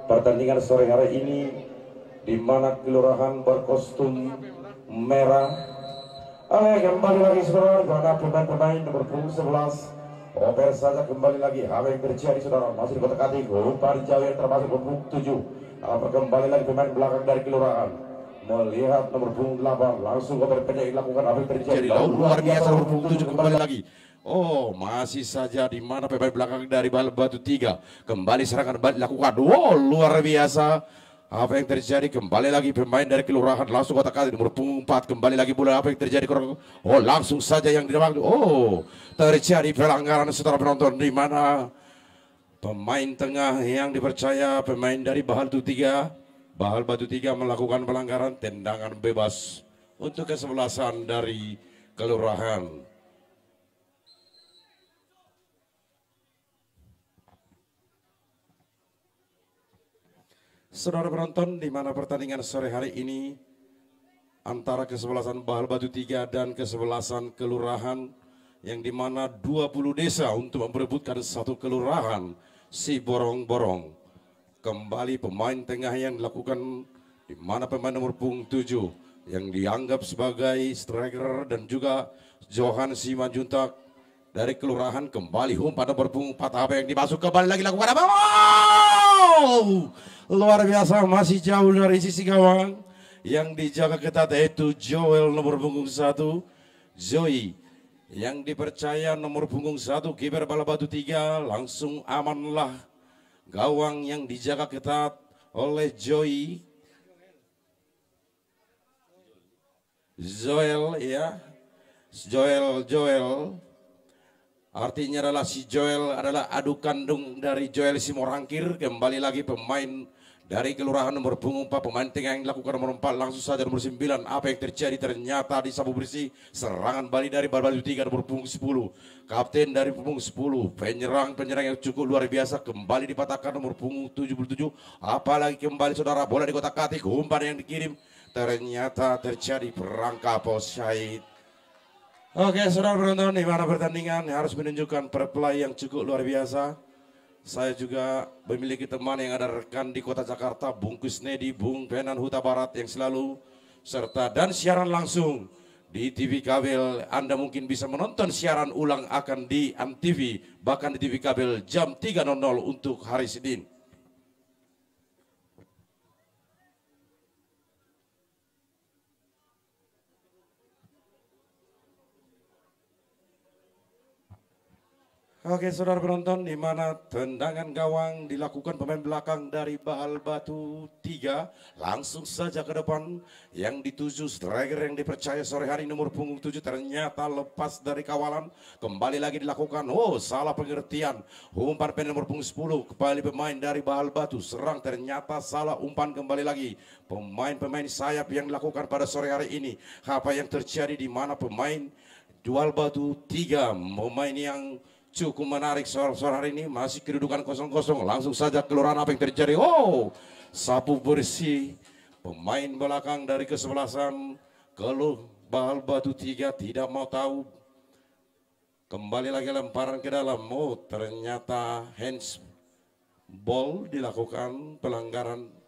Pertandingan sore hari ini di mana kelurahan berkostum merah. Kembali lagi saudara, karena pemain-pemain nomor punggung 11 Oper saja kembali lagi. Apa yang terjadi saudara? Masih di kotak atik, umpan jauh yang termasuk punggung 7. Kembali lagi pemain belakang dari kelurahan melihat nomor punggung 8 langsung oper pendek dilakukan. Apa yang terjadi? Luar biasa nomor punggung 7 kembali lagi. Oh, masih saja di mana pemain belakang dari Batu 3 kembali serangan balik dilakukan. Oh, luar biasa. Apa yang terjadi? Kembali lagi pemain dari kelurahan langsung kotak atik nomor punggung 4 kembali lagi bola. Apa yang terjadi? Oh, langsung saja yang dilakukan. Oh, terjadi pelanggaran setelah penonton di mana pemain tengah yang dipercaya pemain dari Batu 3 melakukan pelanggaran tendangan bebas untuk kesebelasan dari kelurahan. Saudara penonton, di mana pertandingan sore hari ini antara kesebelasan Batu 3 dan kesebelasan kelurahan yang dimana 20 desa untuk memperebutkan satu kelurahan si borong-borong. Kembali pemain tengah yang dilakukan di mana pemain nomor punggung 7 yang dianggap sebagai striker dan juga Johan Simanjuntak dari kelurahan kembali umpan nomor punggung 4. Apa yang dimasuk kembali lagi lakukan apa? Wow! Luar biasa, masih jauh dari sisi gawang yang dijaga ketat yaitu Joel nomor punggung 1, Zoe yang dipercaya nomor punggung 1 kiper Batu 3 langsung amanlah gawang yang dijaga ketat oleh Joel ya. Joel artinya adalah si Joel adalah adu kandung dari Joel Simorangkir. Kembali lagi pemain dari kelurahan nomor punggung 4 pemain tengah yang dilakukan nomor 4 langsung saja nomor 9. Apa yang terjadi? Ternyata disapu bersih serangan balik dari Batu 3 nomor punggung 10 kapten dari punggung 10 penyerang yang cukup luar biasa kembali dipatahkan nomor punggung 77. Apalagi kembali saudara bola di kotak atik umpan yang dikirim ternyata terjadi perangkap offside. Oke saudara penonton, di mana pertandingan harus menunjukkan perplay yang cukup luar biasa. Saya juga memiliki teman yang ada rekan di kota Jakarta, Bung Kusnedi, Bung Penan Huta Barat yang selalu serta dan siaran langsung di TV kabel. Anda mungkin bisa menonton siaran ulang akan di ANTV, bahkan di TV kabel jam 3.00 untuk hari Senin. Oke saudara penonton, di mana tendangan gawang dilakukan pemain belakang dari Batu 3 langsung saja ke depan yang dituju striker yang dipercaya sore hari nomor punggung 7 ternyata lepas dari kawalan. Kembali lagi dilakukan, oh salah pengertian, umpan pendek nomor punggung 10 kembali pemain dari Batu serang ternyata salah umpan. Kembali lagi pemain sayap yang dilakukan pada sore hari ini. Apa yang terjadi di mana pemain Batu 3 pemain yang cukup menarik soal hari ini masih kedudukan 0-0 langsung saja kelurahan. Apa yang terjadi? Oh, sapu bersih pemain belakang dari kesebelasan Batu 3 tidak mau tahu. Kembali lagi lemparan ke dalam. Oh, ternyata handsball dilakukan pelanggaran.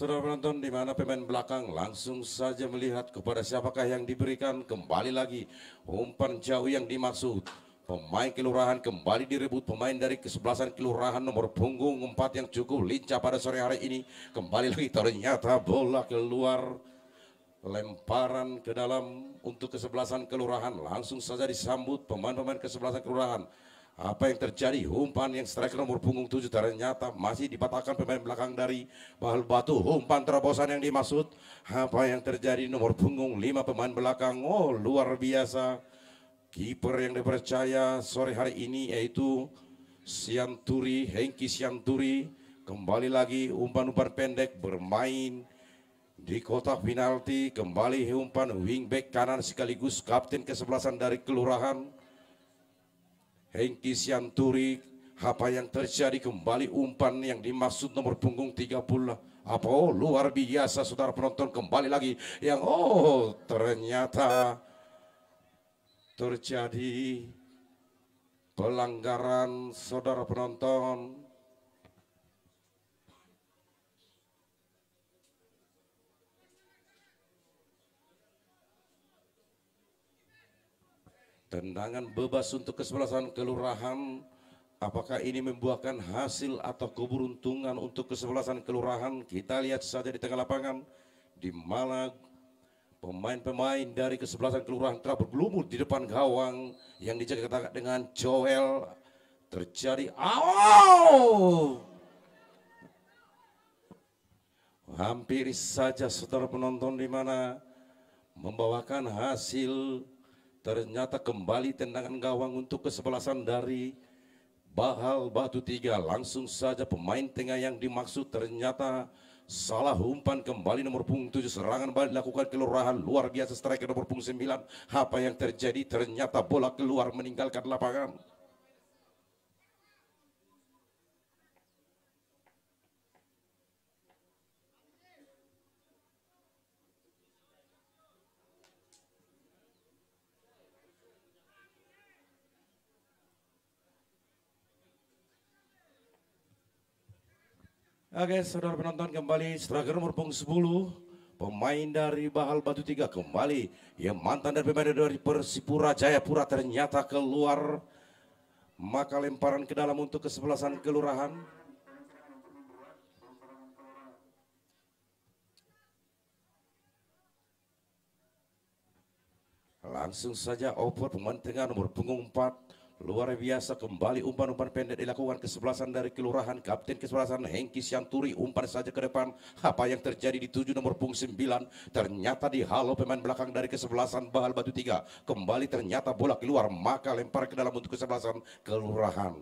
Saudara penonton, di mana pemain belakang langsung saja melihat kepada siapakah yang diberikan. Kembali lagi umpan jauh yang dimaksud pemain kelurahan kembali direbut pemain dari kesebelasan kelurahan nomor punggung 4 yang cukup lincah pada sore hari ini. Kembali lagi ternyata bola keluar, lemparan ke dalam untuk kesebelasan kelurahan langsung saja disambut pemain-pemain kesebelasan kelurahan. Apa yang terjadi? Umpan yang striker nomor punggung 7 ternyata masih dipatahkan pemain belakang dari Batu. Umpan terobosan yang dimaksud. Apa yang terjadi? Nomor punggung 5 pemain belakang. Oh, luar biasa. Kiper yang dipercaya sore hari ini yaitu Hengki Sianturi. Kembali lagi umpan-umpan pendek bermain di kotak penalti. Kembali umpan wingback kanan sekaligus kapten kesebelasan dari kelurahan Hengki Sianturi. Apa yang terjadi? Kembali umpan yang dimaksud nomor punggung 30. Apa? Oh, luar biasa saudara penonton. Kembali lagi yang ternyata terjadi pelanggaran saudara penonton. Tendangan bebas untuk kesebelasan kelurahan. Apakah ini membuahkan hasil atau keberuntungan untuk kesebelasan kelurahan? Kita lihat saja di tengah lapangan, di mana pemain-pemain dari kesebelasan kelurahan telah bergelumur di depan gawang yang dijaga dengan Joel. Terjadi hampir saja saudara penonton, di mana membawakan hasil. Ternyata kembali tendangan gawang untuk kesebelasan dari Bahal Batu 3. Langsung saja pemain tengah yang dimaksud ternyata salah umpan. Kembali nomor punggung 7, serangan balik dilakukan kelurahan. Luar biasa striker nomor punggung 9. Apa yang terjadi? Ternyata bola keluar meninggalkan lapangan. Oke, saudara penonton, kembali striker nomor punggung 10, pemain dari Bahal Batu 3 kembali. Yang mantan dari pemain dari Persipura Jayapura ternyata keluar. Maka lemparan ke dalam untuk kesebelasan kelurahan. Langsung saja oper pemain tengah nomor punggung 4. Luar biasa, kembali umpan-umpan pendek dilakukan kesebelasan dari kelurahan. Kapten kesebelasan Hengki Sianturi umpan saja ke depan. Apa yang terjadi di 7 nomor punggung 9? Ternyata dihalau pemain belakang dari kesebelasan Bahal Batu 3. Kembali ternyata bola keluar, maka lempar ke dalam untuk kesebelasan kelurahan.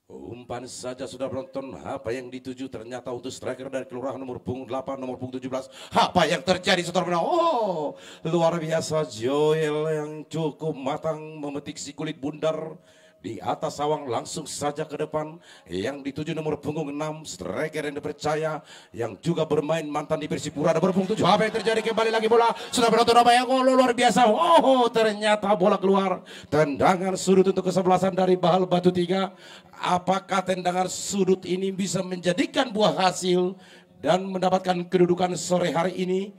Umpan saja sudah penonton, apa yang dituju ternyata untuk striker dari kelurahan nomor punggung 8, nomor punggung 17. Apa yang terjadi saudara penonton? Oh, luar biasa, Joel yang cukup matang memetik si kulit bundar di atas sawang. Langsung saja ke depan yang dituju nomor punggung 6, striker yang dipercaya yang juga bermain mantan di Persipura nomor punggung 7. Apa yang terjadi? Kembali lagi bola, sudah penonton, apa yang luar biasa. Oh, ternyata bola keluar. Tendangan sudut untuk kesebelasan dari Bahal Batu 3. Apakah tendangan sudut ini bisa menjadikan buah hasil dan mendapatkan kedudukan sore hari ini,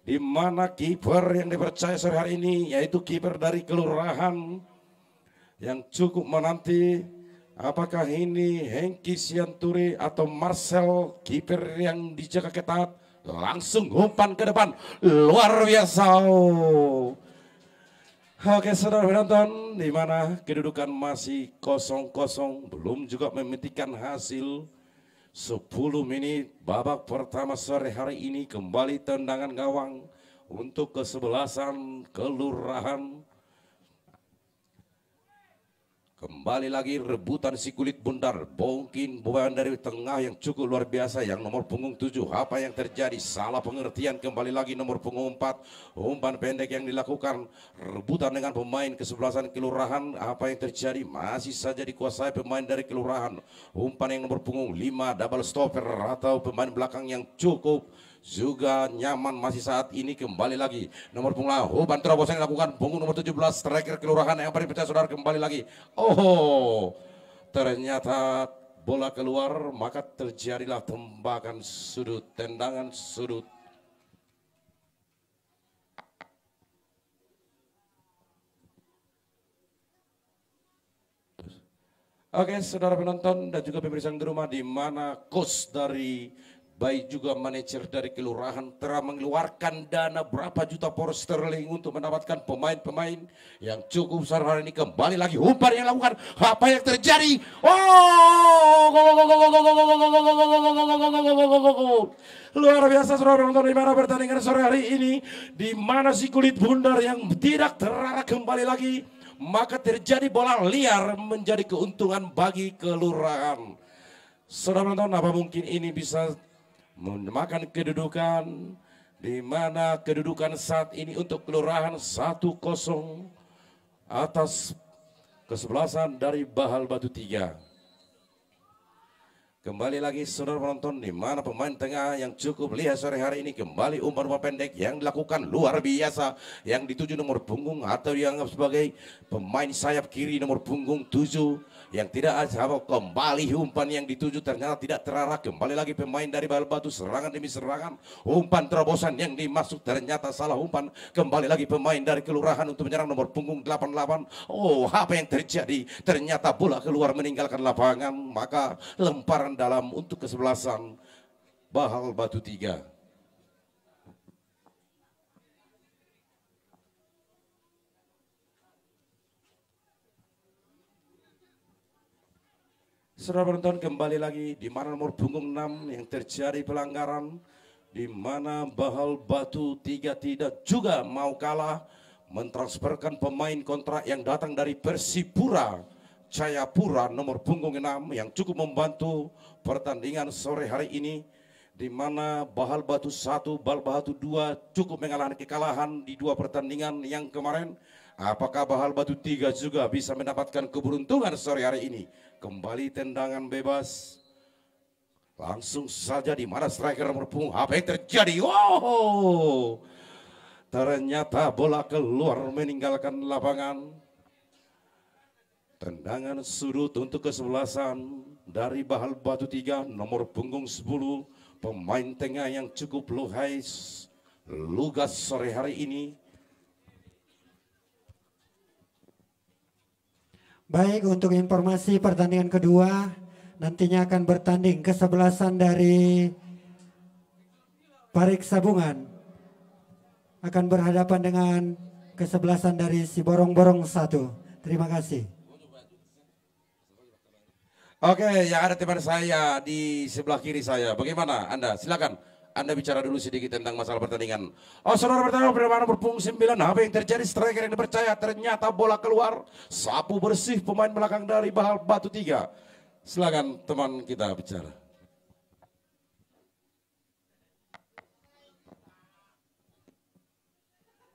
di mana kiper yang dipercaya sore hari ini yaitu kiper dari kelurahan yang cukup menanti. Apakah ini Hengki Sianturi atau Marcel, kiper yang dijaga ketat? Langsung umpan ke depan, luar biasa. Oke, saudara penonton, di mana kedudukan masih 0-0, belum juga memetikan hasil. 10 menit babak pertama sore hari ini, kembali tendangan gawang untuk kesebelasan kelurahan. Kembali lagi rebutan si kulit bundar, bongkin buahan dari tengah yang cukup luar biasa yang nomor punggung 7. Apa yang terjadi? Salah pengertian, kembali lagi nomor punggung 4. Umpan pendek yang dilakukan, rebutan dengan pemain kesebelasan kelurahan. Apa yang terjadi? Masih saja dikuasai pemain dari kelurahan. Umpan yang nomor punggung 5, double stopper atau pemain belakang yang cukup juga nyaman masih saat ini. Kembali lagi nomor punggung umpan terobosan dilakukan punggung nomor 17, striker kelurahan yang dipercaya saudara. Kembali lagi, oh ternyata bola keluar, maka terjadilah tembakan sudut, tendangan sudut. Oke, saudara penonton dan juga pemirsa di rumah, di mana coach dari baik juga manajer dari kelurahan telah mengeluarkan dana berapa juta pound sterling untuk mendapatkan pemain-pemain yang cukup besar hari ini. Kembali lagi umpan yang dilakukan, apa yang terjadi? Luar biasa saudara penonton, di mana pertandingan sore hari ini, di mana si kulit bundar yang tidak terarah kembali lagi, maka terjadi bola liar menjadi keuntungan bagi kelurahan. Saudara penonton, apa mungkin ini bisa memakan kedudukan, di mana kedudukan saat ini untuk kelurahan 1-0 atas kesebelasan dari Bahal Batu 3. Kembali lagi saudara penonton, di mana pemain tengah yang cukup lihat sore hari ini kembali umpan pendek yang dilakukan luar biasa, yang dituju nomor punggung atau dianggap sebagai pemain sayap kiri nomor punggung 7 yang tidak ada. Kembali umpan yang dituju ternyata tidak terarah. Kembali lagi pemain dari Bahal Batu, serangan demi serangan, umpan terobosan yang dimaksud ternyata salah umpan. Kembali lagi pemain dari kelurahan untuk menyerang nomor punggung 88. Oh, apa yang terjadi? Ternyata bola keluar meninggalkan lapangan, maka lemparan dalam untuk kesebelasan Bahal Batu 3. Saudara penonton, kembali lagi di mana nomor punggung 6 yang terjadi pelanggaran, di mana Bahal Batu 3 tidak juga mau kalah, mentransferkan pemain kontrak yang datang dari Persipura Jayapura nomor punggung 6 yang cukup membantu pertandingan sore hari ini, di mana Bahal Batu 1, Bahal Batu 2 cukup mengalahkan kekalahan di 2 pertandingan yang kemarin. Apakah Bahal Batu 3 juga bisa mendapatkan keberuntungan sore hari ini? Kembali tendangan bebas. Langsung saja di mana striker nomor punggung, apa yang terjadi? Wow! Ternyata bola keluar meninggalkan lapangan. Tendangan sudut untuk kesebelasan dari Bahal Batu 3 nomor punggung 10, pemain tengah yang cukup lugas sore hari ini. Baik, untuk informasi pertandingan kedua nantinya akan bertanding kesebelasan dari Parik Sabungan akan berhadapan dengan kesebelasan dari si Borong-Borong 1. Terima kasih. Oke, yang ada teman saya di sebelah kiri saya. Bagaimana Anda? Silakan. Anda bicara dulu sedikit tentang masalah pertandingan. Oh, saudara pertama bagaimana berpunggung 9. Apa yang terjadi? Striker yang dipercaya ternyata bola keluar. Sapu bersih pemain belakang dari Bahal Batu 3. Silakan teman kita bicara.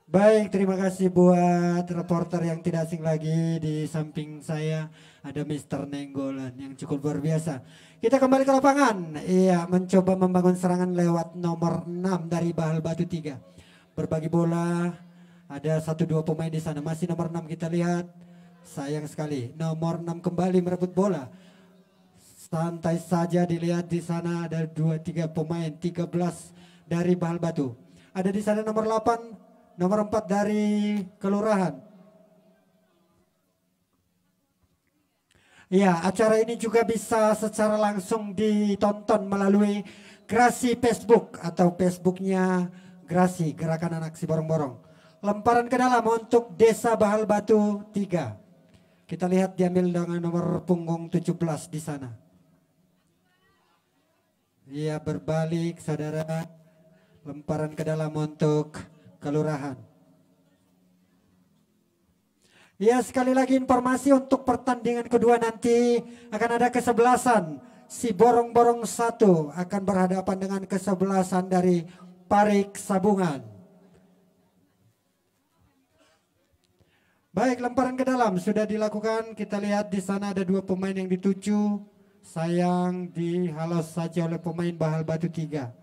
Baik, terima kasih buat reporter yang tidak asing lagi. Di samping saya ada Mr. Nenggolan yang cukup luar biasa. Kita kembali ke lapangan. Iya, mencoba membangun serangan lewat nomor 6 dari Bahal Batu 3. Berbagi bola, ada 1-2 pemain di sana. Masih nomor 6 kita lihat. Sayang sekali, nomor 6 kembali merebut bola. Santai saja dilihat di sana ada 2-3 pemain, 13 dari Bahal Batu. Ada di sana nomor 8. Nomor 4 dari Kelurahan. Ya, acara ini juga bisa secara langsung ditonton melalui Grasi Facebook atau Facebooknya Grasi, Gerakan Anak Si Borong-Borong. Lemparan ke dalam untuk Desa Bahal Batu 3. Kita lihat diambil dengan nomor punggung 17 di sana. Iya, berbalik saudara. Lemparan ke dalam untuk Kelurahan. Ya, sekali lagi informasi untuk pertandingan kedua nanti akan ada kesebelasan si Borong-Borong 1 akan berhadapan dengan kesebelasan dari Parik Sabungan. Baik, lemparan ke dalam sudah dilakukan. Kita lihat di sana ada 2 pemain yang dituju. Sayang dihalau saja oleh pemain Bahal Batu 3.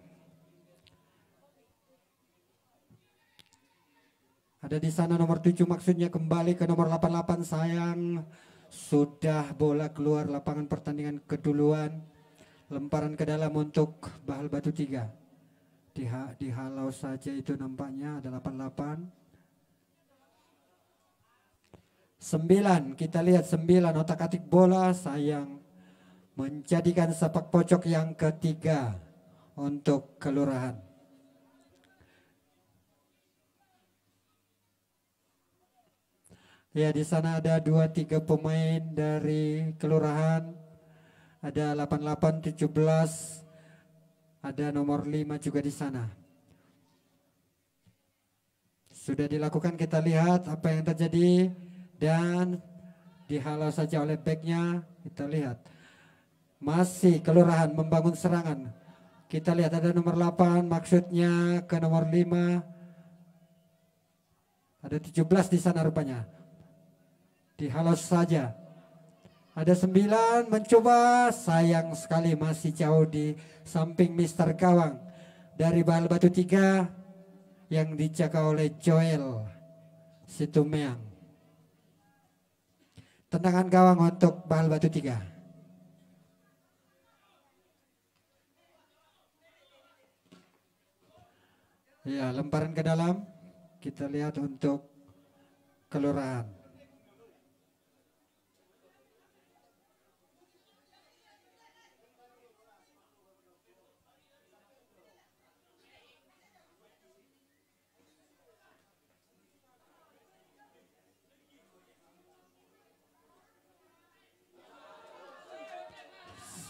Ada di sana nomor 7, maksudnya kembali ke nomor 88. Sayang sudah bola keluar lapangan pertandingan keduluan. Lemparan ke dalam untuk Bahal Batu 3. Dihalau saja itu nampaknya ada 88. 9, kita lihat 9 otak-atik bola. Sayang menjadikan sepak pojok yang ketiga untuk Kelurahan. Ya, di sana ada 2-3 pemain dari Kelurahan. Ada 88, 17. Ada nomor 5 juga di sana. Sudah dilakukan, kita lihat apa yang terjadi. Dan dihalau saja oleh backnya. Kita lihat. Masih Kelurahan membangun serangan. Kita lihat ada nomor 8, maksudnya ke nomor 5. Ada 17 di sana rupanya. dihalau saja. Ada 9 mencoba, sayang sekali masih jauh di samping Mister Gawang dari Bahal Batu 3 yang dijaga oleh Joel Situmeang. Tendangan gawang untuk Bahal Batu 3. Ya, lemparan ke dalam. Kita lihat untuk Kelurahan.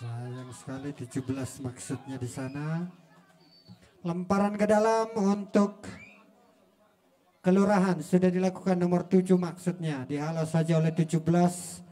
Sayang sekali 17 maksudnya di sana. Lemparan ke dalam untuk Kelurahan sudah dilakukan nomor 7 maksudnya, dihalau saja oleh 17.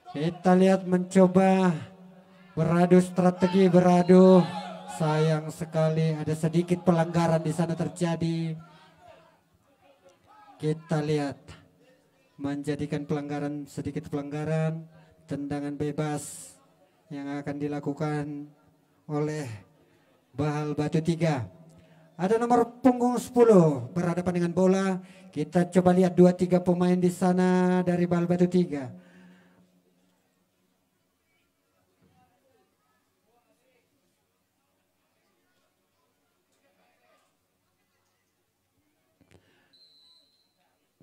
Kita lihat mencoba beradu strategi, beradu. Sayang sekali ada sedikit pelanggaran di sana terjadi. Kita lihat menjadikan pelanggaran, sedikit pelanggaran, tendangan bebas yang akan dilakukan oleh Bahal Batu 3. Ada nomor punggung 10 berhadapan dengan bola. Kita coba lihat 2-3 pemain di sana dari Bahal Batu 3.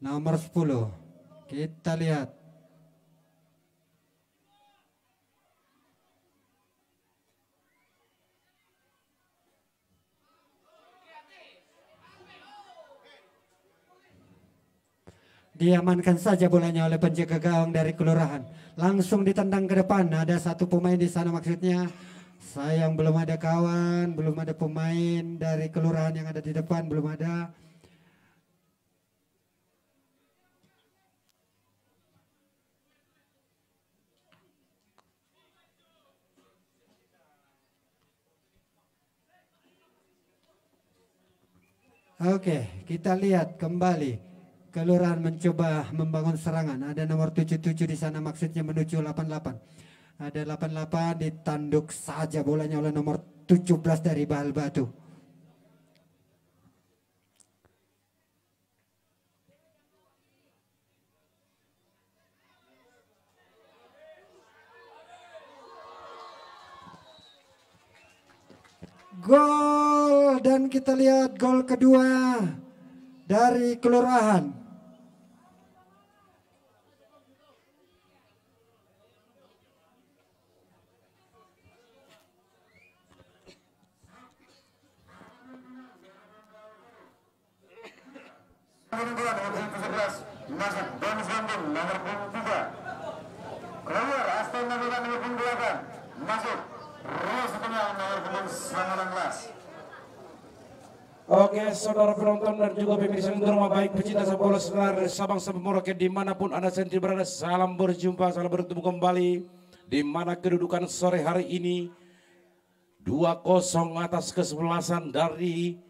Nomor 10, kita lihat. Diamankan saja bolanya oleh penjaga gawang dari Kelurahan. Langsung ditendang ke depan, ada satu pemain di sana maksudnya. Sayang belum ada kawan, belum ada pemain dari Kelurahan yang ada di depan, belum ada. Oke, kita lihat kembali. Kelurahan mencoba membangun serangan. Ada nomor 77 di sana maksudnya menuju 88. Ada 88 ditanduk saja bolanya oleh nomor 17 dari Bahal Batu. Gol, dan kita lihat gol kedua dari Kelurahan. Masuk bonus gandum nomor 3. Keluar Aston nomor 8. Masuk Ros Tengah nomor 19. Oke, saudara penonton dan juga pemirsa di rumah, baik pecinta sepak bola senar Sabang sampai Merauke dimanapun Anda sendiri berada, salam berjumpa, salam bertemu kembali. Di mana kedudukan sore hari ini 2-0 atas kesebelasan dari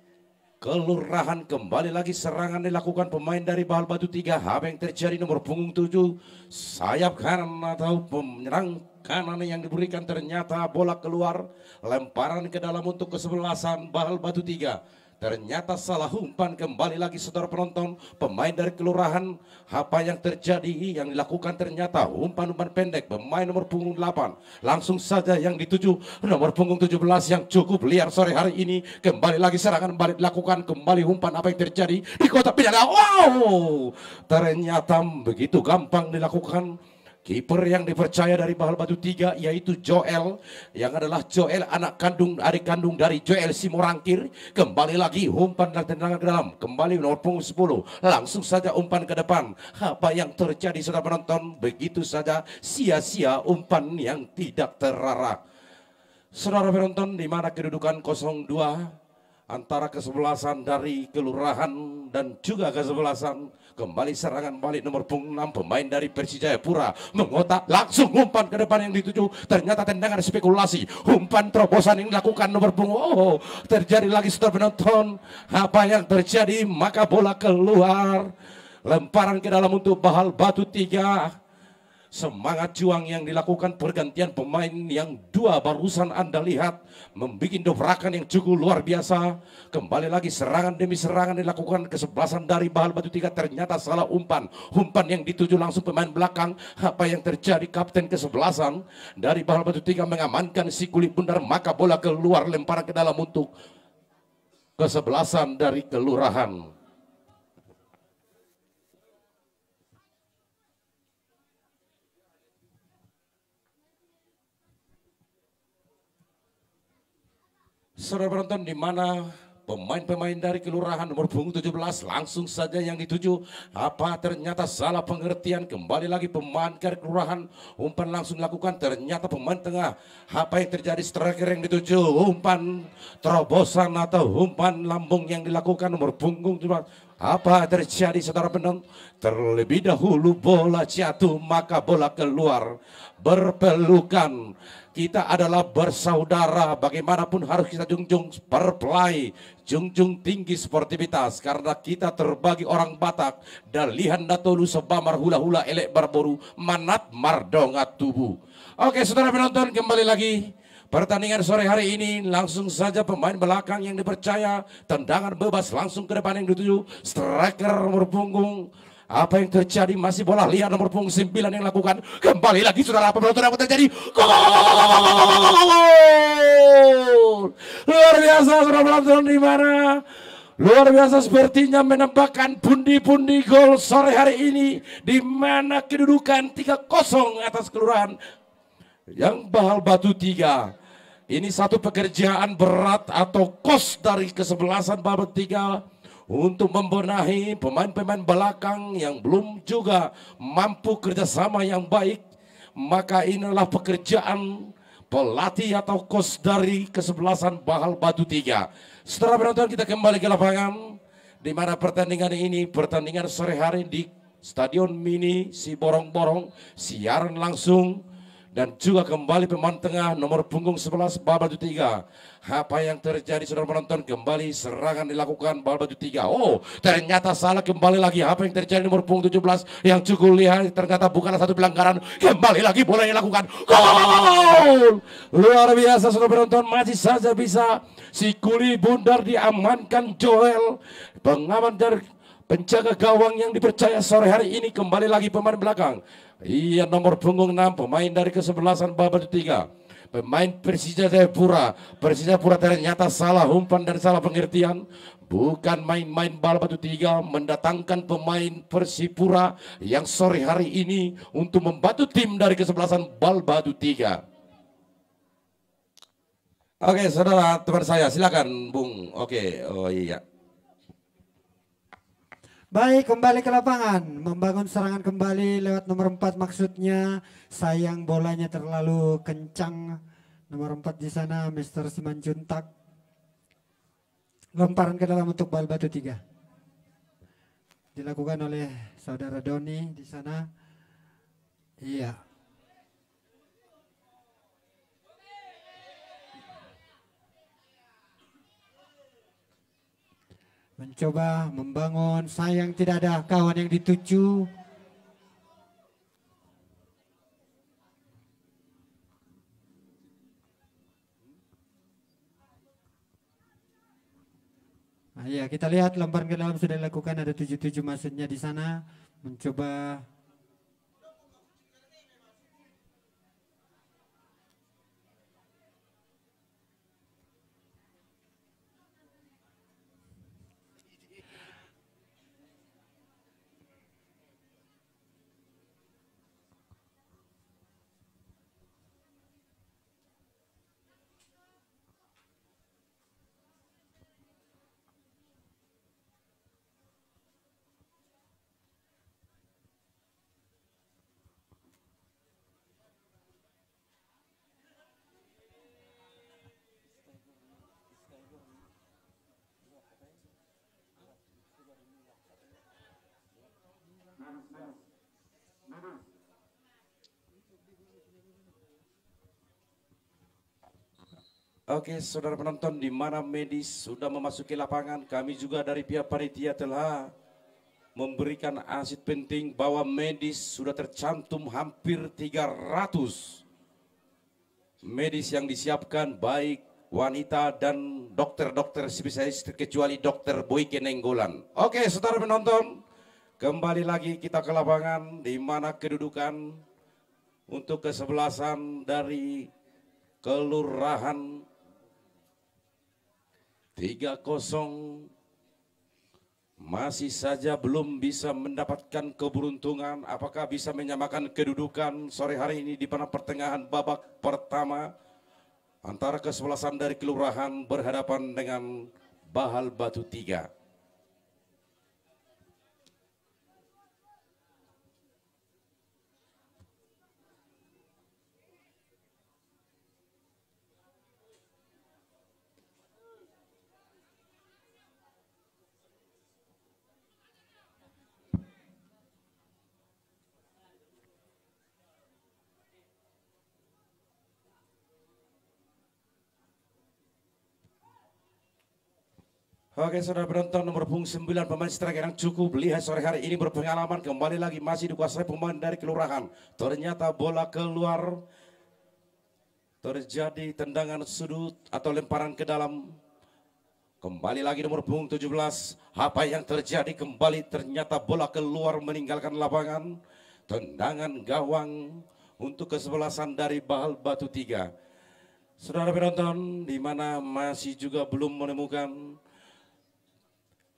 Kelurahan. Kembali lagi serangan dilakukan pemain dari Bahal Batu 3. Apa yang terjadi nomor punggung 7 sayap kanan atau penyerang kanan yang diberikan, ternyata bola keluar, lemparan ke dalam untuk kesebelasan Bahal Batu 3. Ternyata salah umpan. Kembali lagi saudara penonton, pemain dari Kelurahan, apa yang terjadi yang dilakukan, ternyata umpan-umpan pendek pemain nomor punggung 8. Langsung saja yang dituju nomor punggung 17 yang cukup liar sore hari ini. Kembali lagi serangan balik dilakukan, kembali umpan. Apa yang terjadi di kotak penalti? Wow, ternyata begitu gampang dilakukan Kiper yang dipercaya dari Bahal Batu 3 yaitu Joel, yang adalah Joel adik kandung dari Joel Simorangkir. Kembali lagi umpan dan tendangan ke dalam, kembali nomor punggung 10, langsung saja umpan ke depan. Apa yang terjadi saudara penonton? Begitu saja sia-sia umpan yang tidak terarah. Saudara penonton, di mana kedudukan 0-2 antara kesebelasan dari kelurahan dan juga kesebelasan. Kembali serangan balik nomor punggung 6, pemain dari Persijayapura mengotak, langsung umpan ke depan yang dituju. Ternyata tendangan spekulasi, umpan terobosan yang dilakukan nomor punggung. Oh, terjadi lagi saudara penonton. Apa yang terjadi? Maka bola keluar, lemparan ke dalam untuk Bahal Batu 3. Semangat juang yang dilakukan, pergantian pemain yang dua barusan Anda lihat membuat dobrakan yang cukup luar biasa. Kembali lagi serangan demi serangan dilakukan, kesebelasan dari Bahal Batu 3. Ternyata salah umpan, umpan yang dituju langsung pemain belakang. Apa yang terjadi? Kapten kesebelasan dari Bahal Batu 3 mengamankan si kulit bundar, maka bola keluar, lemparan ke dalam untuk kesebelasan dari kelurahan. Saudara penonton, di mana pemain-pemain dari kelurahan nomor punggung 17 langsung saja yang dituju. Apa ternyata salah pengertian? Kembali lagi pemain dari kelurahan, umpan langsung dilakukan. Ternyata pemain tengah. Apa yang terjadi? Striker yang dituju, umpan terobosan atau umpan lambung yang dilakukan nomor punggung 17. Apa terjadi saudara penonton? Terlebih dahulu bola jatuh, maka bola keluar, berpelukan. Kita adalah bersaudara, bagaimanapun harus kita junjung perplay, junjung tinggi sportivitas, karena kita terbagi orang Batak. Dalihan datolu sebamar hula-hula elek barboru manat mardonga tubuh. Oke saudara penonton, kembali lagi pertandingan sore hari ini. Langsung saja pemain belakang yang dipercaya, tendangan bebas langsung ke depan yang dituju striker nomor punggung. Apa yang terjadi? Masih bola liar nomor punggung 9 yang lakukan. Kembali lagi saudara penonton, apa terjadi? Gol! Luar biasa saudara penonton, di mana luar biasa sepertinya menambahkan pundi-pundi gol sore hari ini, di mana kedudukan 3-0 atas kelurahan yang Bahal Batu 3. Ini satu pekerjaan berat atau kos dari kesebelasan Bahal Batu 3 untuk membenahi pemain-pemain belakang yang belum juga mampu kerjasama yang baik. Maka inilah pekerjaan pelatih atau kos dari kesebelasan Bahal Batu 3. Setelah penonton, kita kembali ke lapangan, di mana pertandingan ini pertandingan sore hari di Stadion Mini Siborong-Borong, siaran langsung. Dan juga kembali pemain tengah nomor punggung 11 Bahal Batu 3. Apa yang terjadi saudara penonton? Kembali serangan dilakukan Bahal Batu 3. Oh, ternyata salah, kembali lagi. Apa yang terjadi nomor punggung 17 yang cukup lihat, ternyata bukanlah satu pelanggaran. Kembali lagi bola yang dilakukan. Gol! Luar biasa saudara penonton, masih saja bisa si kuli bundar diamankan Joel, pengaman dari penjaga gawang yang dipercaya sore hari ini. Kembali lagi pemain belakang. Iya, nomor punggung 6, pemain dari kesebelasan Bahal Batu 3. Pemain Persijayapura. Persijayapura ternyata salah umpan dan salah pengertian. Bukan main-main Bahal Batu 3 mendatangkan pemain Persipura yang sore hari ini untuk membantu tim dari kesebelasan Bahal Batu 3. Oke, saudara teman saya, silakan Bung. Oke, oh iya. Baik, kembali ke lapangan, membangun serangan kembali lewat nomor 4 maksudnya. Sayang bolanya terlalu kencang. Nomor 4 di sana Mr. Simanjuntak. Lemparan ke dalam untuk Bahal Batu 3. Dilakukan oleh saudara Doni di sana. Iya. Mencoba membangun, sayang tidak ada kawan yang dituju. Nah, ya, kita lihat lemparan ke dalam sudah dilakukan, ada 77 maksudnya di sana. Mencoba Oke, saudara penonton, di mana medis sudah memasuki lapangan, kami juga dari pihak panitia telah memberikan asid penting bahwa medis sudah tercantum hampir 300 medis yang disiapkan, baik wanita dan dokter-dokter spesialis kecuali dokter Boyke Nenggolan. Oke, saudara penonton, kembali lagi kita ke lapangan di mana kedudukan untuk kesebelasan dari Kelurahan 3-0 masih saja belum bisa mendapatkan keberuntungan. Apakah bisa menyamakan kedudukan sore hari ini di mana pertengahan babak pertama antara kesebelasan dari kelurahan berhadapan dengan Bahal Batu 3. Oke, saudara penonton, nomor punggung 9 pemain striker yang cukup lihat sore hari ini berpengalaman, kembali lagi masih dikuasai pemain dari kelurahan. Ternyata bola keluar, terjadi tendangan sudut atau lemparan ke dalam. Kembali lagi nomor punggung 17, apa yang terjadi kembali, ternyata bola keluar meninggalkan lapangan. Tendangan gawang untuk kesebelasan dari Bahal Batu 3. Saudara penonton, di mana masih juga belum menemukan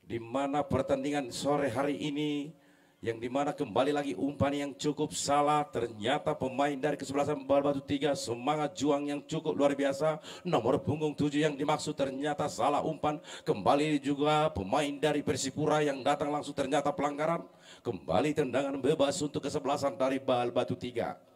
di mana pertandingan sore hari ini, yang dimana kembali lagi umpan yang cukup salah. Ternyata pemain dari kesebelasan Bahal Batu 3 semangat juang yang cukup luar biasa. Nomor punggung 7 yang dimaksud ternyata salah umpan. Kembali juga pemain dari Persipura yang datang langsung ternyata pelanggaran. Kembali tendangan bebas untuk kesebelasan dari Bahal Batu 3.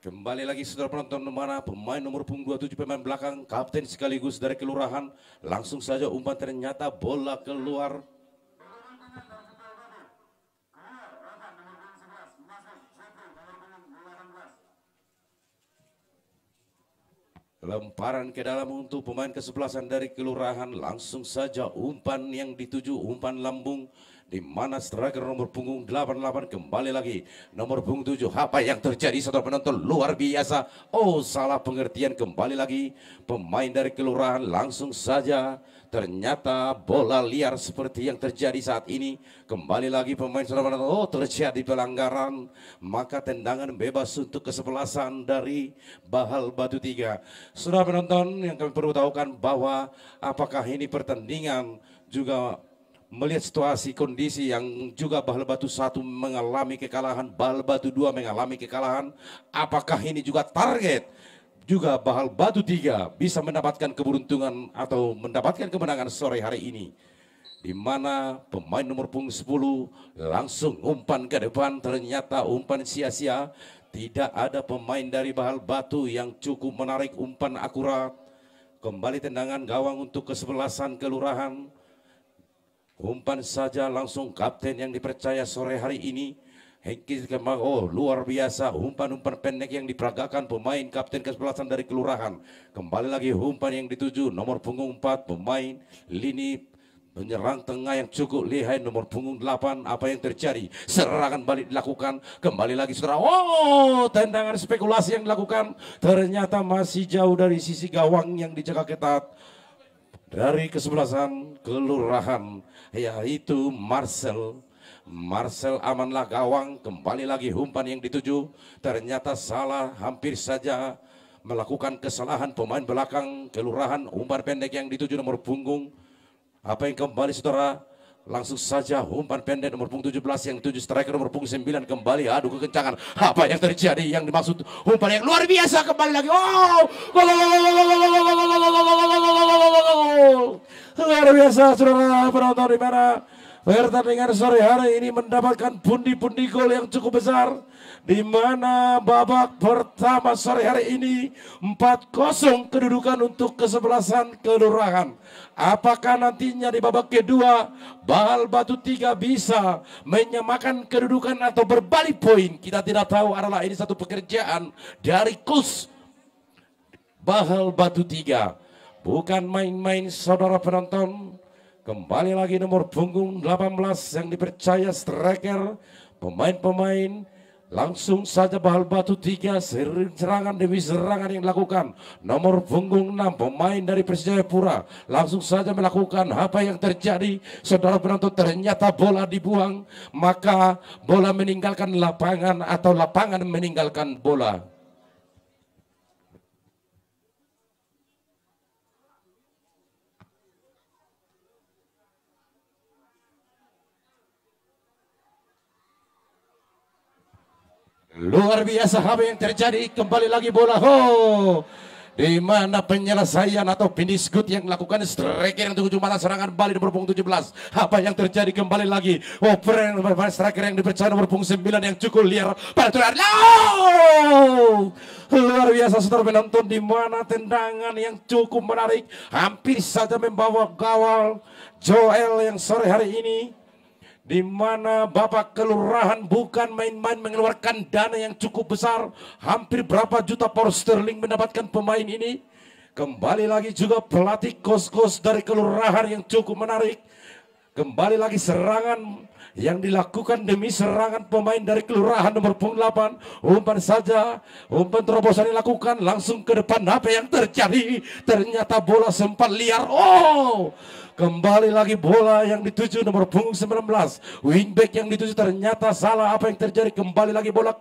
Kembali lagi saudara penonton, mana pemain nomor punggung 27 pemain belakang, kapten sekaligus dari kelurahan. Langsung saja umpan, ternyata bola keluar. Lemparan ke dalam untuk pemain kesebelasan dari kelurahan. Langsung saja umpan yang dituju, umpan lambung, di mana striker nomor punggung 88 kembali lagi nomor punggung 7. Apa yang terjadi saudara penonton, luar biasa. Oh, salah pengertian, kembali lagi pemain dari kelurahan. Langsung saja ternyata bola liar seperti yang terjadi saat ini. Kembali lagi pemain saudara penonton, oh terjadi pelanggaran, maka tendangan bebas untuk kesebelasan dari Bahal Batu 3. Saudara penonton, yang kami perlu tahukan bahwa apakah ini pertandingan juga melihat situasi kondisi yang juga Bahal Batu 1 mengalami kekalahan, Bahal Batu 2 mengalami kekalahan. Apakah ini juga target juga Bahal Batu 3 bisa mendapatkan keberuntungan atau mendapatkan kemenangan sore hari ini, di mana pemain nomor punggung 10 langsung umpan ke depan, ternyata umpan sia-sia. Tidak ada pemain dari Bahal Batu yang cukup menarik umpan akurat. Kembali tendangan gawang untuk kesebelasan kelurahan. Umpan saja langsung kapten yang dipercaya sore hari ini, Hengki Kemang. Oh, luar biasa umpan-umpan pendek yang diperagakan pemain kapten kesebelasan dari kelurahan. Kembali lagi umpan yang dituju nomor punggung 4, pemain lini penyerang tengah yang cukup lihai nomor punggung 8. Apa yang terjadi? Serangan balik dilakukan. Kembali lagi saudara. Oh, tendangan spekulasi yang dilakukan. Ternyata masih jauh dari sisi gawang yang dijaga ketat dari kesebelasan kelurahan, yaitu Marcel amanlah gawang. Kembali lagi umpan yang dituju, ternyata salah, hampir saja melakukan kesalahan pemain belakang kelurahan. Umpan pendek yang dituju nomor punggung, apa yang kembali saudara, langsung saja umpan pendek nomor punggung 17 yang dituju striker nomor punggung 9. Kembali adu kekencangan. Apa yang terjadi? Yang dimaksud umpan yang luar biasa. Kembali lagi. Oh, luar Luar biasa saudara penonton, di mana pertandingan sore hari ini mendapatkan pundi-pundi gol yang cukup besar, di mana babak pertama sore hari ini 4-0 kedudukan untuk kesebelasan kelurahan. Apakah nantinya di babak kedua Bahal Batu 3 bisa menyamakan kedudukan atau berbalik poin? Kita tidak tahu, adalah ini satu pekerjaan dari coach Bahal Batu 3. Bukan main-main saudara penonton. Kembali lagi nomor punggung 18 yang dipercaya striker, pemain-pemain. Langsung saja Bahal Batu 3 serangan demi serangan yang dilakukan. Nomor punggung 6 pemain dari Persijapura langsung saja melakukan apa yang terjadi. Saudara penonton, ternyata bola dibuang, maka bola meninggalkan lapangan atau lapangan meninggalkan bola. Luar biasa apa yang terjadi, kembali lagi bola. Di mana penyelesaian atau finish good yang dilakukan striker yang tujuh mata serangan Bali nomor punggung 17. Apa yang terjadi, kembali lagi striker yang dipercaya nomor punggung 9 yang cukup liar pada tular. Luar biasa saudara penonton, di mana tendangan yang cukup menarik hampir saja membawa gawang Joel yang sore hari ini, di mana Bapak Kelurahan bukan main-main mengeluarkan dana yang cukup besar, hampir berapa juta pound sterling mendapatkan pemain ini. Kembali lagi juga pelatih kos-kos dari Kelurahan yang cukup menarik. Kembali lagi serangan yang dilakukan demi serangan pemain dari Kelurahan nomor punggung 8. Umpan saja, umpan terobosan dilakukan langsung ke depan. Apa yang terjadi? Ternyata bola sempat liar. Kembali lagi bola yang dituju nomor punggung 19. Wingback yang dituju ternyata salah. Apa yang terjadi? Kembali lagi bola.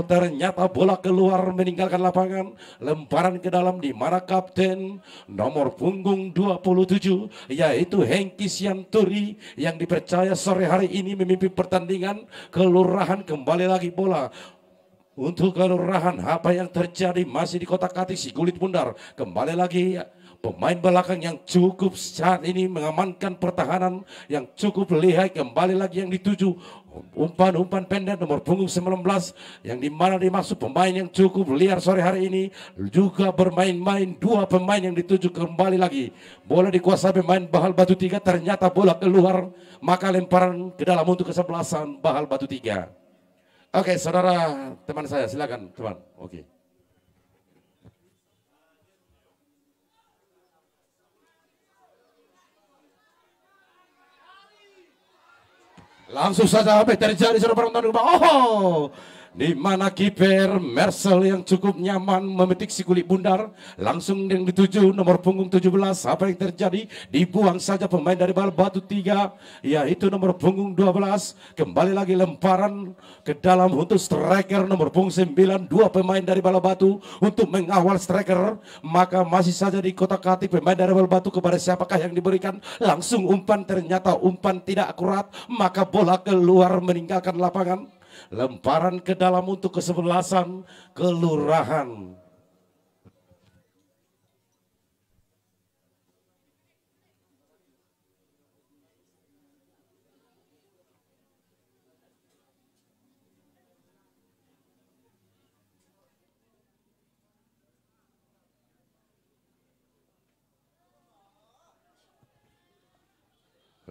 Ternyata bola keluar meninggalkan lapangan. Lemparan ke dalam, di mana kapten nomor punggung 27 yaitu Hengki Sianturi yang dipercaya sore hari ini memimpin pertandingan Kelurahan. Kembali lagi bola untuk Kelurahan. Apa yang terjadi? Masih di kotak-katik si kulit bundar. Kembali lagi pemain belakang yang cukup saat ini mengamankan pertahanan yang cukup lihai. Kembali lagi yang dituju umpan pendek nomor punggung 19 yang dimana dimaksud pemain yang cukup liar sore hari ini juga bermain-main. Dua pemain yang dituju. Kembali lagi bola dikuasai pemain Bahal Batu 3. Ternyata bola keluar, maka lemparan ke dalam untuk kesebelasan Bahal Batu 3. Oke saudara, teman saya silakan teman. Oke. Langsung saja apa yang terjadi saudara penonton. Di mana kiper Marcel yang cukup nyaman memetik si kulit bundar. Langsung yang dituju nomor punggung 17. Apa yang terjadi? Dibuang saja pemain dari Bahal Batu 3 yaitu nomor punggung 12. Kembali lagi lemparan ke dalam untuk striker nomor punggung 9. Dua pemain dari Bahal Batu untuk mengawal striker. Maka masih saja di kotak-katik pemain dari Bahal Batu. Kepada siapakah yang diberikan? Langsung umpan, ternyata umpan tidak akurat, maka bola keluar meninggalkan lapangan. Lemparan ke dalam untuk kesebelasan Kelurahan.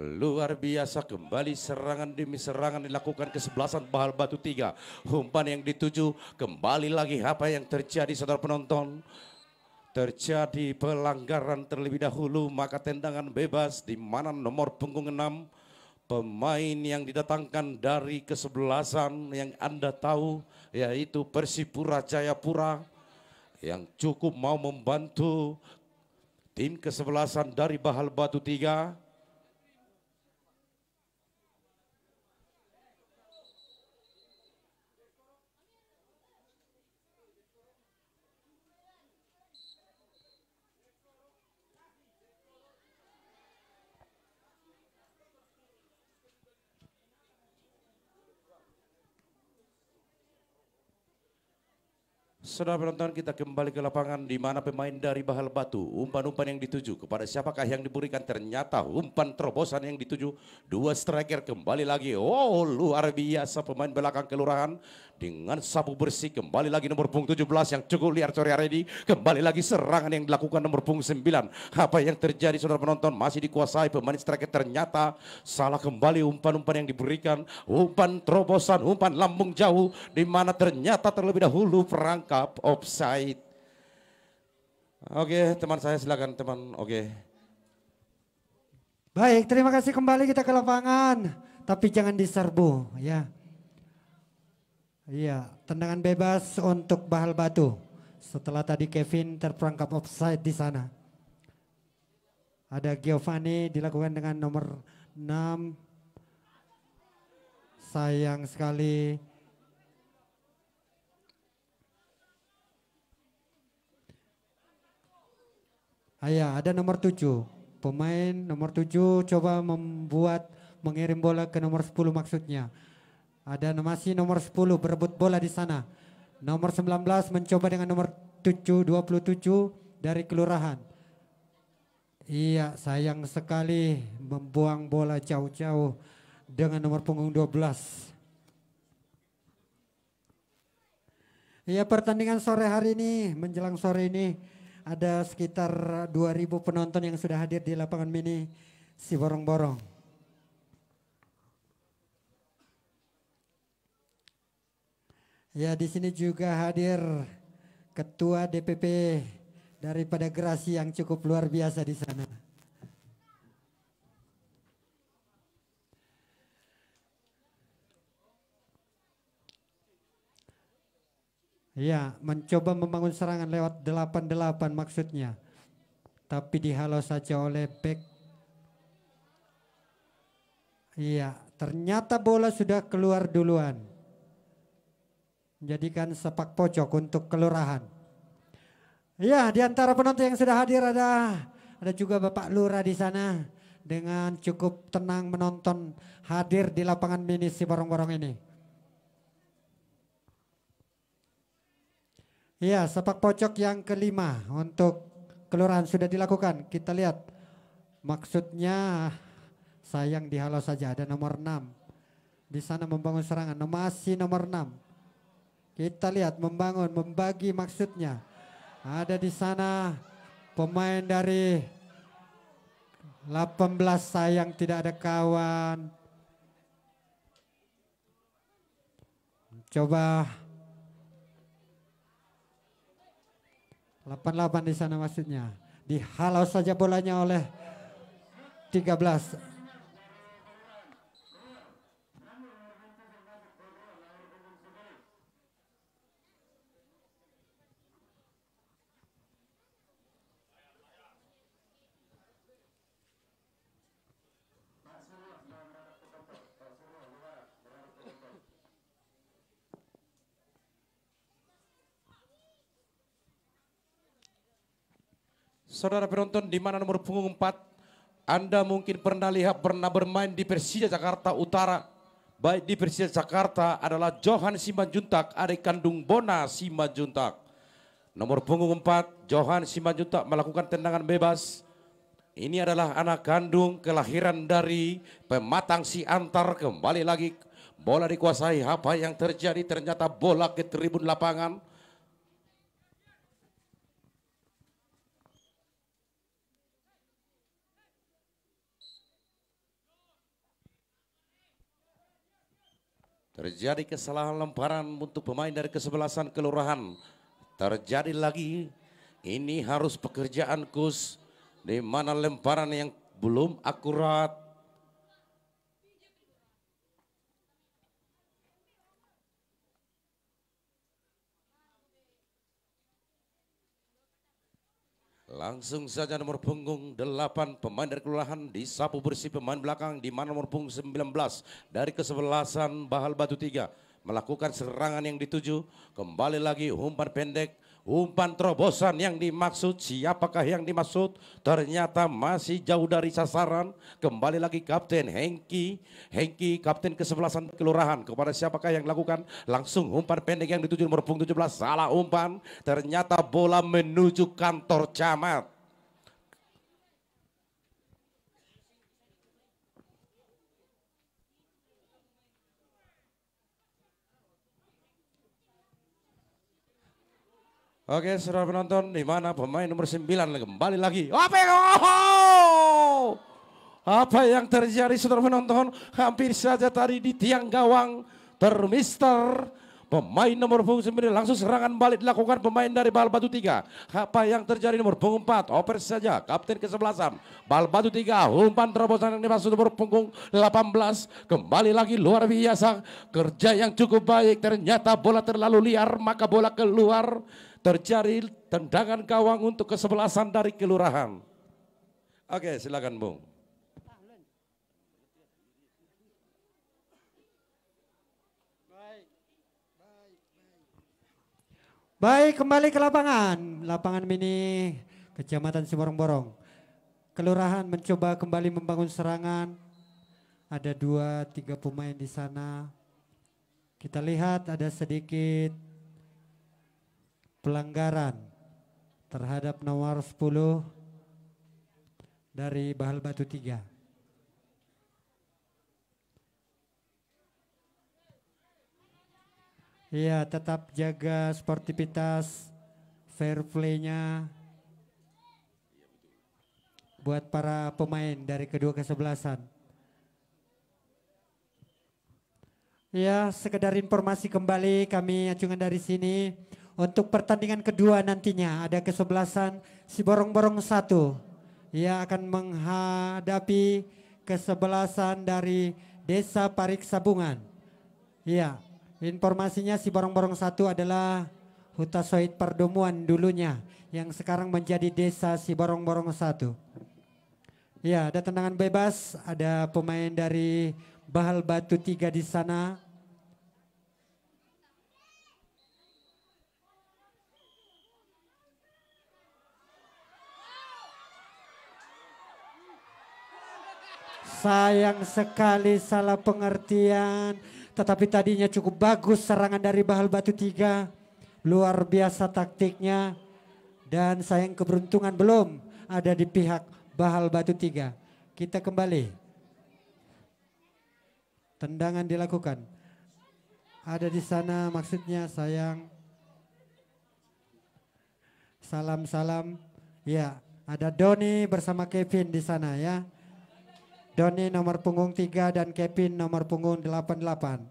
Luar biasa, kembali serangan demi serangan dilakukan kesebelasan Bahal Batu 3. Umpan yang dituju, kembali lagi apa yang terjadi saudara penonton? Terjadi pelanggaran terlebih dahulu, maka tendangan bebas di mana nomor punggung 6 pemain yang didatangkan dari kesebelasan yang Anda tahu yaitu Persipura Jayapura yang cukup mau membantu tim kesebelasan dari Bahal Batu 3. Saudara penonton, kita kembali ke lapangan di mana pemain dari Bahal Batu, umpan-umpan yang dituju kepada siapakah yang diberikan, ternyata umpan terobosan yang dituju dua striker kembali lagi. Oh, luar biasa pemain belakang kelurahan dengan sapu bersih, kembali lagi nomor punggung 17 yang cukup liar sore hari ini, kembali lagi serangan yang dilakukan nomor punggung 9. Apa yang terjadi saudara penonton, masih dikuasai pemain striker, ternyata salah kembali umpan-umpan yang diberikan, umpan terobosan, umpan lambung jauh di mana ternyata terlebih dahulu perangkap offside. Oke, teman saya silakan teman. Oke. Baik, terima kasih, kembali kita ke lapangan. Tapi jangan diserbu ya. Iya, tendangan bebas untuk Bahal Batu. Setelah tadi Kevin terperangkap offside di sana. Ada Giovanni dilakukan dengan nomor 6. Sayang sekali. Ada nomor 7. Pemain nomor 7 coba mengirim bola ke nomor 10 maksudnya. Ada masih nomor 10 berebut bola di sana. Nomor 19 mencoba dengan nomor 27 dari kelurahan. Iya, sayang sekali membuang bola jauh-jauh dengan nomor punggung 12. Iya, pertandingan sore hari ini, menjelang sore ini ada sekitar 2000 penonton yang sudah hadir di lapangan mini si Borong-Borong. Ya, di sini juga hadir Ketua DPP daripada Gerasi yang cukup luar biasa di sana. Ya, mencoba membangun serangan lewat 88 maksudnya. Tapi dihalau saja oleh back. Iya, ternyata bola sudah keluar duluan. Menjadikan sepak pojok untuk kelurahan. Ya, di antara penonton yang sudah hadir ada juga Bapak Lurah di sana dengan cukup tenang menonton hadir di lapangan mini si Borong-Borong ini. Ya, sepak pojok yang kelima untuk kelurahan sudah dilakukan. Kita lihat maksudnya sayang dihalau saja, ada nomor 6. Di sana membangun serangan, masih nomor 6. Kita lihat membangun, membagi maksudnya. Ada di sana pemain dari 18, sayang tidak ada kawan. Coba 88 di sana maksudnya. Dihalau saja bolanya oleh 13. Saudara penonton, di mana nomor punggung 4, Anda mungkin pernah bermain di Persija Jakarta Utara. Baik di Persija Jakarta adalah Johan Simanjuntak, adik kandung Bona Simanjuntak. Nomor punggung 4, Johan Simanjuntak melakukan tendangan bebas. Ini adalah anak kandung kelahiran dari Pematang Siantar. Kembali lagi bola dikuasai. Apa yang terjadi? Ternyata bola ke tribun lapangan. Terjadi kesalahan lemparan untuk pemain dari kesebelasan kelurahan. Terjadi lagi, ini harus pekerjaan khusus di mana lemparan yang belum akurat. Langsung saja nomor punggung 8 pemain dari kelurahan disapu bersih pemain belakang, di mana nomor punggung 19 dari kesebelasan Bahal Batu 3 melakukan serangan yang dituju. Kembali lagi umpan pendek, Umpan terobosan yang dimaksud, siapakah yang dimaksud? Ternyata masih jauh dari sasaran. Kembali lagi Kapten Hengki. Hengki kapten kesebelasan kelurahan. Kepada siapakah yang lakukan? Langsung umpan pendek yang dituju nomor punggung 17. Salah umpan. Ternyata bola menuju kantor camat. Oke, saudara penonton, di mana pemain nomor 9 kembali lagi. Apa yang terjadi, saudara penonton? Hampir saja tadi di tiang gawang termister. Pemain nomor punggung 9 langsung serangan balik dilakukan pemain dari Bahal Batu 3. Apa yang terjadi nomor punggung 4? Oper saja kapten kesebelasan. Bahal Batu 3, umpan terobosan yang dimaksud nomor punggung 18. Kembali lagi luar biasa. Kerja yang cukup baik, ternyata bola terlalu liar maka bola keluar. Terjadi tendangan gawang untuk kesebelasan dari kelurahan. Oke, silakan Bung. Baik, kembali ke lapangan. Lapangan mini Kecamatan Siborong-Borong. Kelurahan mencoba kembali membangun serangan. Ada 2-3 pemain di sana. Kita lihat ada sedikit pelanggaran terhadap nomor 10 dari Bahal Batu 3. Iya, tetap jaga sportivitas, fair play-nya buat para pemain dari kedua kesebelasan. Ya, sekedar informasi kembali kami acungan dari sini. Untuk pertandingan kedua nantinya ada kesebelasan Siborong-Borong 1. Ia akan menghadapi kesebelasan dari Desa Parik Sabungan. Iya, informasinya Siborong-Borong 1 adalah Huta Soid Perdomuan dulunya, yang sekarang menjadi Desa Siborong-Borong 1. Iya, ada tendangan bebas, ada pemain dari Bahal Batu 3 di sana. Sayang sekali salah pengertian, tetapi tadinya cukup bagus serangan dari Bahal Batu 3. Luar biasa taktiknya, dan sayang keberuntungan belum ada di pihak Bahal Batu 3. Kita kembali. Tendangan dilakukan. Ada di sana maksudnya sayang. Salam-salam. Ya, ada Doni bersama Kevin di sana ya. Doni nomor punggung 3 dan Kevin nomor punggung 88.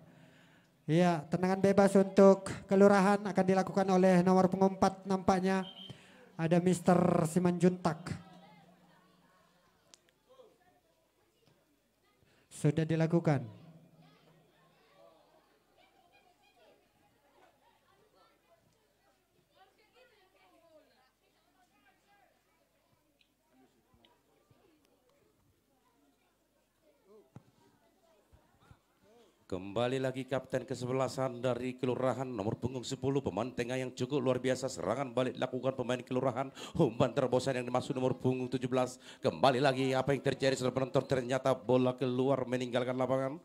Ya, tendangan bebas untuk kelurahan akan dilakukan oleh nomor punggung 4 nampaknya. Ada Mr. Simanjuntak. Sudah dilakukan. Kembali lagi kapten kesebelasan dari kelurahan nomor punggung 10, pemain tengah yang cukup luar biasa, serangan balik dilakukan pemain kelurahan, umpan terobosan yang dimaksud nomor punggung 17. Kembali lagi apa yang terjadi setelah penonton, ternyata bola keluar meninggalkan lapangan.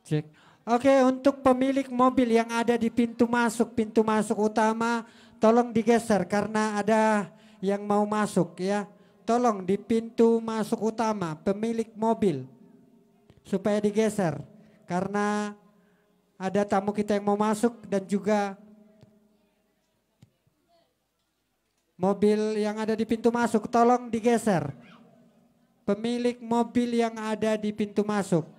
Cek. Oke, untuk pemilik mobil yang ada di pintu masuk utama, tolong digeser karena ada yang mau masuk ya. Tolong di pintu masuk utama pemilik mobil supaya digeser karena ada tamu kita yang mau masuk dan juga mobil yang ada di pintu masuk tolong digeser. Pemilik mobil yang ada di pintu masuk.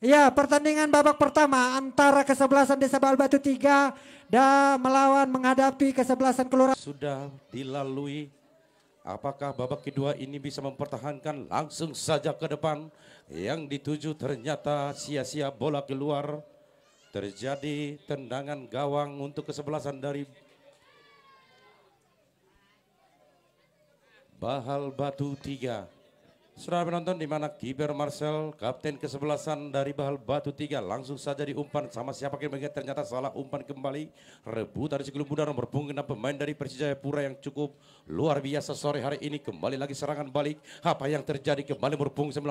Ya, pertandingan babak pertama antara kesebelasan Desa Bahal Batu 3 dan melawan menghadapi kesebelasan Kelurahan. Sudah dilalui. Apakah babak kedua ini bisa mempertahankan langsung saja ke depan? Yang dituju ternyata sia-sia, bola keluar. Terjadi tendangan gawang untuk kesebelasan dari Bahal Batu 3. Saudara penonton, di mana Kiber Marcel, kapten kesebelasan dari Bahal Batu 3, langsung saja diumpan sama siapa yang mengingat, ternyata salah umpan kembali. Rebutan dari sekelumit muda nomor punggung 6 pemain dari Persija Jayapura yang cukup luar biasa sore hari ini. Kembali lagi serangan balik. Apa yang terjadi? Kembali nomor punggung 19.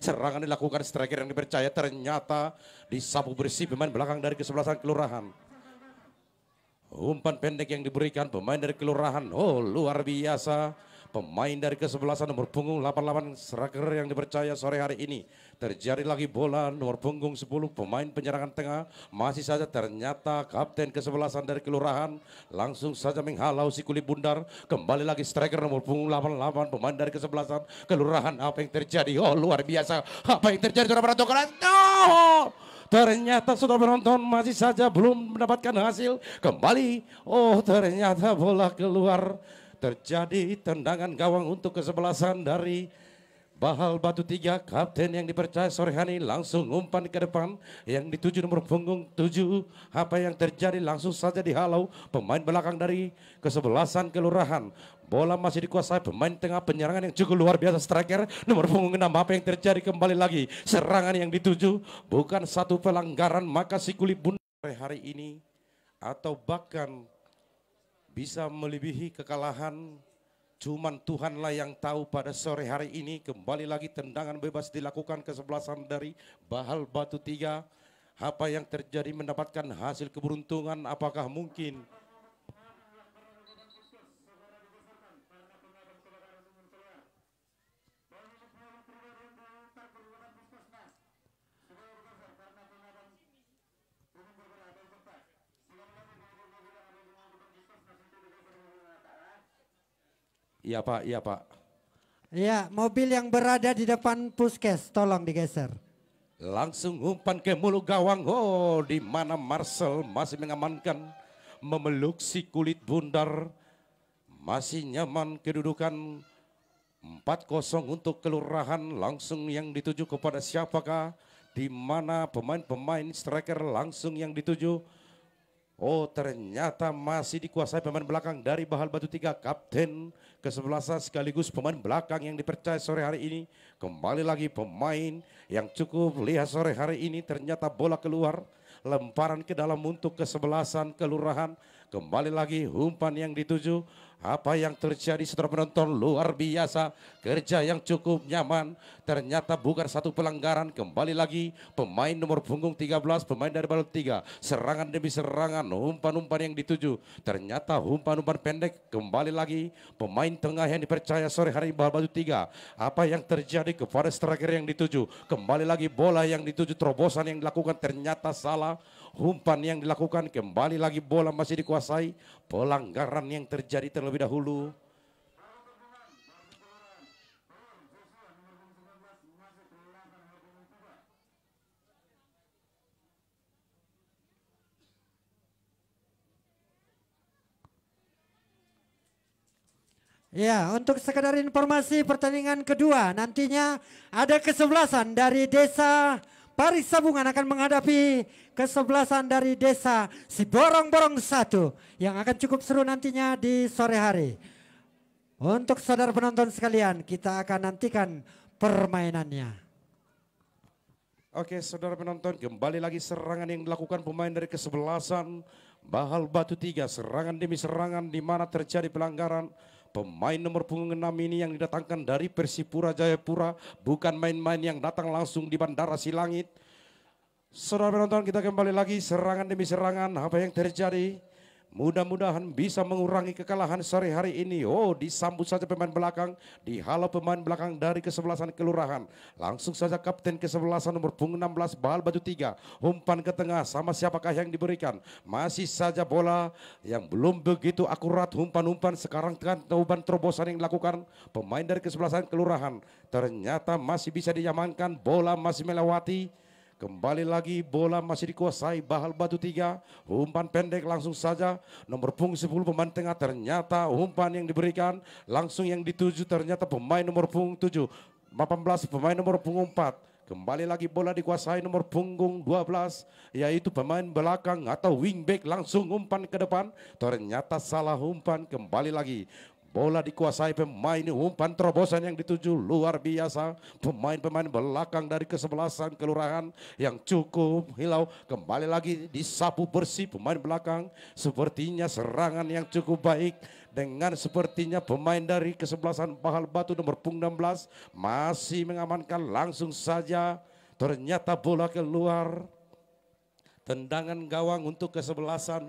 Serangan dilakukan striker yang dipercaya, ternyata disapu bersih pemain belakang dari kesebelasan Kelurahan. Umpan pendek yang diberikan pemain dari Kelurahan. Oh, luar biasa. Pemain dari kesebelasan nomor punggung 88 striker yang dipercaya sore hari ini. Terjadi lagi bola nomor punggung 10 pemain penyerangan tengah. Masih saja ternyata kapten kesebelasan dari Kelurahan langsung saja menghalau si kulit bundar. Kembali lagi striker nomor punggung 88 pemain dari kesebelasan Kelurahan. Apa yang terjadi? Oh, luar biasa. Apa yang terjadi? Saudara penonton? Oh! Ternyata sudah menonton masih saja belum mendapatkan hasil. Kembali. Oh, ternyata bola keluar. Terjadi tendangan gawang untuk kesebelasan dari Bahal Batu 3. Kapten yang dipercaya sore hari langsung umpan ke depan yang dituju nomor punggung 7. Apa yang terjadi? Langsung saja dihalau pemain belakang dari kesebelasan Kelurahan. Bola masih dikuasai pemain tengah penyerangan yang cukup luar biasa striker nomor punggung 6. Apa yang terjadi? Kembali lagi serangan yang dituju bukan satu pelanggaran, maka si kulit bundar hari ini atau bahkan bisa melebihi kekalahan. Cuman Tuhanlah yang tahu pada sore hari ini. Kembali lagi tendangan bebas dilakukan kesebelasan dari Bahal Batu 3. Apa yang terjadi? Mendapatkan hasil keberuntungan? Apakah mungkin? Iya Pak, iya Pak. Ya, mobil yang berada di depan puskes tolong digeser. Langsung umpan ke mulut gawang. Oh, di mana Marcel masih mengamankan, memeluk si kulit bundar. Masih nyaman kedudukan 4-0 untuk Kelurahan. Langsung yang dituju kepada siapakah? Di mana pemain-pemain striker langsung yang dituju. Oh, ternyata masih dikuasai pemain belakang dari Bahal Batu 3. Kapten kesebelasan sekaligus pemain belakang yang dipercaya sore hari ini. Kembali lagi pemain yang cukup lihat sore hari ini. Ternyata bola keluar. Lemparan ke dalam untuk kesebelasan Kelurahan. Kembali lagi umpan yang dituju. Apa yang terjadi saudara penonton? Luar biasa. Kerja yang cukup nyaman. Ternyata bukan satu pelanggaran. Kembali lagi pemain nomor punggung 13. Pemain dari Bahal 3. Serangan demi serangan. Umpan-umpan yang dituju. Ternyata umpan-umpan pendek. Kembali lagi pemain tengah yang dipercaya sore hari Bahal Batu 3. Apa yang terjadi kepada striker yang dituju? Kembali lagi bola yang dituju. Terobosan yang dilakukan ternyata salah. Umpan yang dilakukan, kembali lagi bola masih dikuasai. Pelanggaran yang terjadi terlebih dahulu. Ya, untuk sekedar informasi pertandingan kedua nantinya ada kesebelasan dari Desa Paris Sabungan akan menghadapi kesebelasan dari Desa Siborong-Borong 1 yang akan cukup seru nantinya di sore hari. Untuk saudara penonton sekalian, kita akan nantikan permainannya. Oke, saudara penonton, kembali lagi serangan yang dilakukan pemain dari kesebelasan Bahal Batu 3. Serangan demi serangan di mana terjadi pelanggaran. Pemain nomor punggung 6 ini yang didatangkan dari Persipura Jayapura, bukan main-main yang datang langsung di Bandara Silangit. Saudara penonton, kita kembali lagi serangan demi serangan. Apa yang terjadi? Mudah-mudahan bisa mengurangi kekalahan sore hari ini. Oh, disambut saja pemain belakang, dihalau pemain belakang dari kesebelasan Kelurahan. Langsung saja kapten kesebelasan nomor punggung 16 Bahal Batu 3. Umpan ke tengah, sama siapakah yang diberikan? Masih saja bola yang belum begitu akurat. Umpan-umpan sekarang kan umpan terobosan yang dilakukan pemain dari kesebelasan Kelurahan. Ternyata masih bisa diamankan, bola masih melewati. Kembali lagi bola masih dikuasai Bahal Batu 3. Umpan pendek langsung saja. Nomor punggung 10 pemain tengah, ternyata umpan yang diberikan langsung yang dituju ternyata pemain nomor punggung 7. 18 pemain nomor punggung 4. Kembali lagi bola dikuasai nomor punggung 12, yaitu pemain belakang atau wingback, langsung umpan ke depan. Ternyata salah umpan. Kembali lagi bola dikuasai pemain, umpan terobosan yang dituju luar biasa. Pemain-pemain belakang dari kesebelasan kelurahan yang cukup hilau. Kembali lagi disapu bersih pemain belakang. Sepertinya serangan yang cukup baik. Dengan sepertinya pemain dari kesebelasan Bahal Batu nomor punggung 16 masih mengamankan langsung saja. Ternyata bola keluar. Tendangan gawang untuk kesebelasan.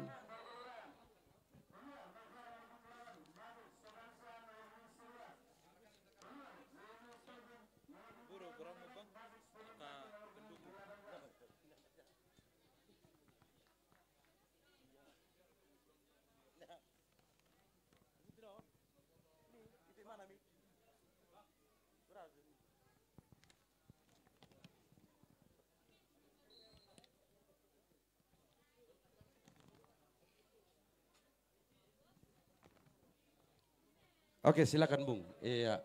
Oke, silakan Bung. Iya.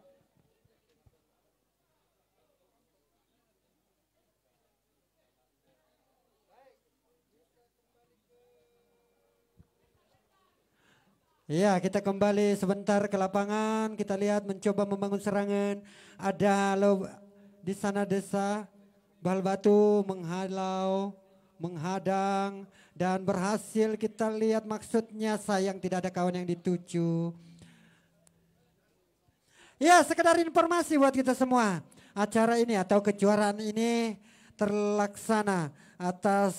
Ya, kita kembali sebentar ke lapangan. Kita lihat mencoba membangun serangan. Ada di sana desa Bahal Batu menghalau, menghadang, dan berhasil kita lihat maksudnya. Sayang tidak ada kawan yang dituju. Ya, sekedar informasi buat kita semua. Acara ini atau kejuaraan ini terlaksana atas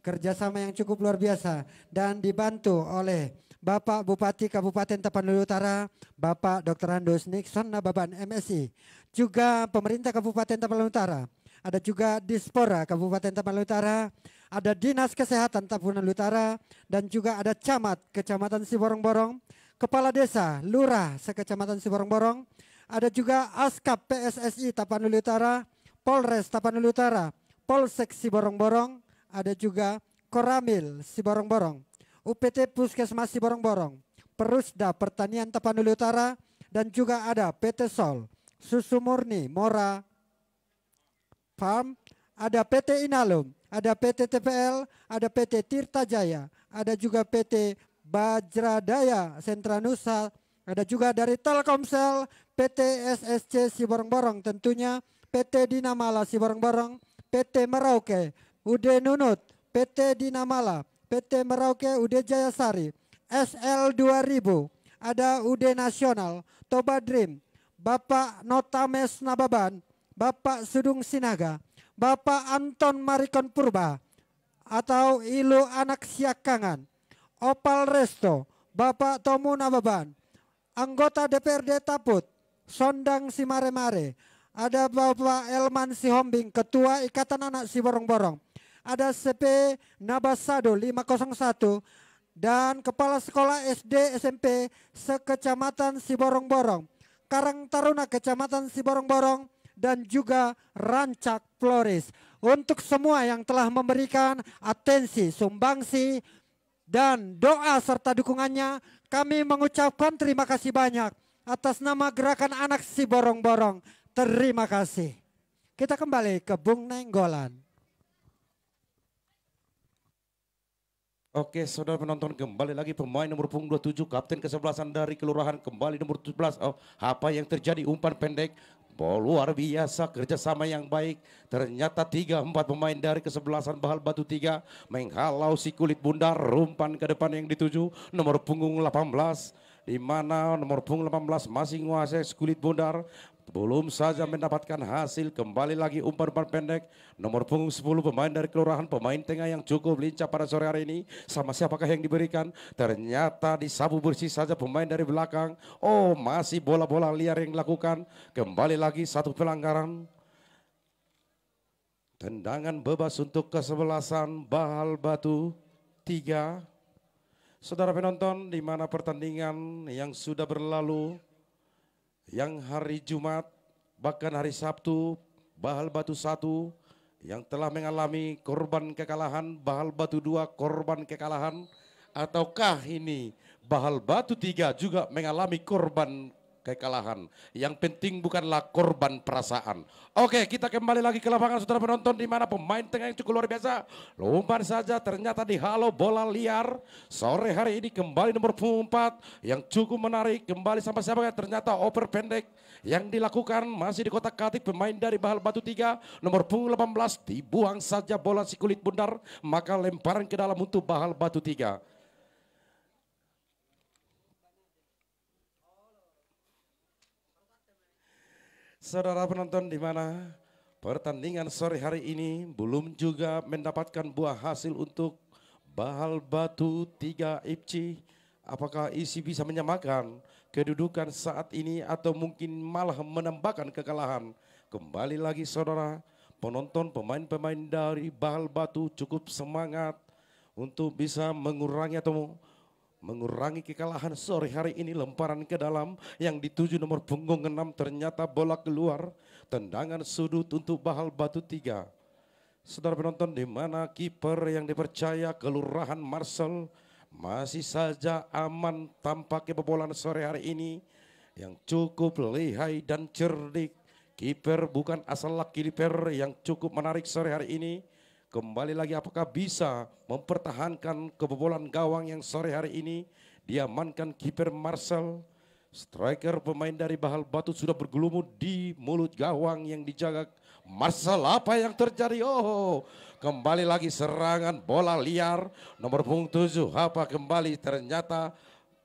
kerjasama yang cukup luar biasa dan dibantu oleh Bapak Bupati Kabupaten Tapanuli Utara, Bapak Dr. Andus Nixon Nababan MSI, juga pemerintah Kabupaten Tapanuli Utara, ada juga Dispora Kabupaten Tapanuli Utara, ada Dinas Kesehatan Tapanuli Utara, dan juga ada Camat Kecamatan Siborong-Borong, Kepala Desa, Lurah sekecamatan Siborong-Borong, ada juga Askap PSSI Tapanuli Utara, Polres Tapanuli Utara, Polsek Siborong-Borong, ada juga Koramil Siborong-Borong, UPT Puskesmas Siborong-Borong, Perusda Pertanian Tapanuli Utara, dan juga ada PT Sol, Susu Murni Mora Farm, ada PT Inalum, ada PT TPL, ada PT Tirta Jaya, ada juga PT Bajradaya Sentra Nusa, ada juga dari Telkomsel, PT SSC Siborong-Borong tentunya, PT Dinamala Siborong-Borong, PT Merauke, UD Nunut, PT Dinamala, PT Merauke, UD Jayasari, SL 2000, ada UD Nasional, Toba Dream, Bapak Notames Nababan, Bapak Sudung Sinaga, Bapak Anton Marikon Purba, atau Ilu Anak Siakangan, Opal Resto, Bapak Tomu Nababan, anggota DPRD Taput, Sondang Simare-Mare, ada Bapak Elman Sihombing, Ketua Ikatan Anak Siborong-Borong, ada CP Nabasado 501, dan Kepala Sekolah SD SMP sekecamatan Siborong-Borong, Karang Taruna Kecamatan Siborong-Borong, dan juga Rancak Flores. Untuk semua yang telah memberikan atensi, sumbangsi, dan doa serta dukungannya, kami mengucapkan terima kasih banyak atas nama Gerakan Anak Siborong-Borong. Terima kasih. Kita kembali ke Bung Nenggolan. Oke, saudara penonton, kembali lagi pemain nomor punggung 27, kapten kesebelasan dari kelurahan, kembali nomor 17. Oh, apa yang terjadi? Umpan pendek, luar biasa, kerjasama yang baik. Ternyata 3-4 pemain dari kesebelasan Bahal Batu 3 menghalau si kulit bundar. Umpan ke depan yang dituju nomor punggung 18, di mana nomor punggung 18 masih menguasai kulit bundar. Belum saja mendapatkan hasil. Kembali lagi umpan-umpan pendek, nomor punggung 10 pemain dari kelurahan, pemain tengah yang cukup lincah pada sore hari ini. Sama siapakah yang diberikan? Ternyata disapu bersih saja pemain dari belakang. Oh, masih bola-bola liar yang dilakukan. Kembali lagi satu pelanggaran. Tendangan bebas untuk kesebelasan Bahal Batu 3. Saudara penonton, di mana pertandingan yang sudah berlalu, yang hari Jumat, bahkan hari Sabtu, Bahal Batu 1 yang telah mengalami korban kekalahan, Bahal Batu 2 korban kekalahan, ataukah ini Bahal Batu 3 juga mengalami korban kekalahan? Yang penting bukanlah korban perasaan. Oke, kita kembali lagi ke lapangan saudara penonton, di mana pemain tengah yang cukup luar biasa. Umpan saja ternyata dihalau bola liar. Sore hari ini kembali nomor 4 yang cukup menarik, kembali sampai siapa, ternyata oper pendek yang dilakukan masih di kotak katik pemain dari Bahal Batu 3 nomor 18, dibuang saja bola si kulit bundar, maka lemparan ke dalam untuk Bahal Batu 3. Saudara penonton, di mana pertandingan sore hari ini belum juga mendapatkan buah hasil untuk Bahal Batu 3 FC. Apakah isi bisa menyamakan kedudukan saat ini atau mungkin malah menambahkan kekalahan? Kembali lagi saudara penonton, pemain-pemain dari Bahal Batu cukup semangat untuk bisa mengurangi kekalahan sore hari ini. Lemparan ke dalam yang dituju nomor punggung 6, ternyata bola keluar, tendangan sudut untuk Bahal Batu 3. Saudara penonton, di mana kiper yang dipercaya Kelurahan Marcel masih saja aman tanpa kebobolan sore hari ini, yang cukup lihai dan cerdik. Kiper bukan asal laki kiper yang cukup menarik sore hari ini. Kembali lagi, apakah bisa mempertahankan kebobolan gawang yang sore hari ini diamankan kiper Marcel. Striker pemain dari Bahal Batu sudah bergelumut di mulut gawang yang dijaga Marcel. Apa yang terjadi? Oh, kembali lagi serangan bola liar nomor punggung 7. Apa kembali, ternyata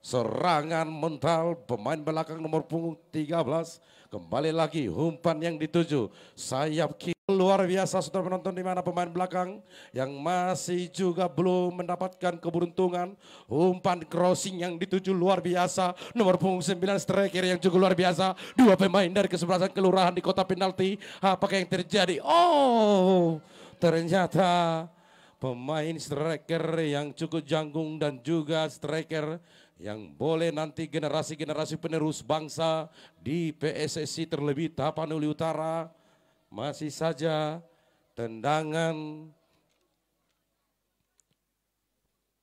serangan mental pemain belakang nomor punggung 13. Kembali lagi umpan yang dituju sayap kiri. Luar biasa saudara penonton, di mana pemain belakang yang masih juga belum mendapatkan keberuntungan. Umpan crossing yang dituju luar biasa nomor punggung 9, striker yang cukup luar biasa. Dua pemain dari kesebelasan Kelurahan di kotak penalti. Apakah yang terjadi? Oh, ternyata pemain striker yang cukup janggung dan juga striker yang boleh nanti generasi-generasi penerus bangsa di PSSI terlebih Tapanuli Utara. Masih saja tendangan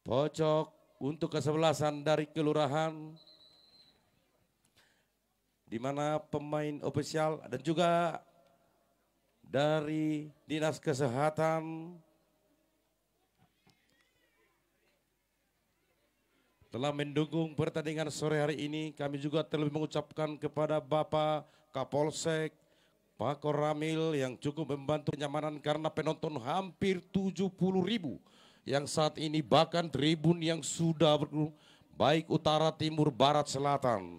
pojok untuk kesebelasan dari Kelurahan, di mana pemain ofisial dan juga dari Dinas Kesehatan telah mendukung pertandingan sore hari ini. Kami juga terlebih mengucapkan kepada Bapak Kapolsek Pak Koramil yang cukup membantu kenyamanan, karena penonton hampir 70.000 yang saat ini, bahkan tribun yang sudah baik utara, timur, barat, selatan.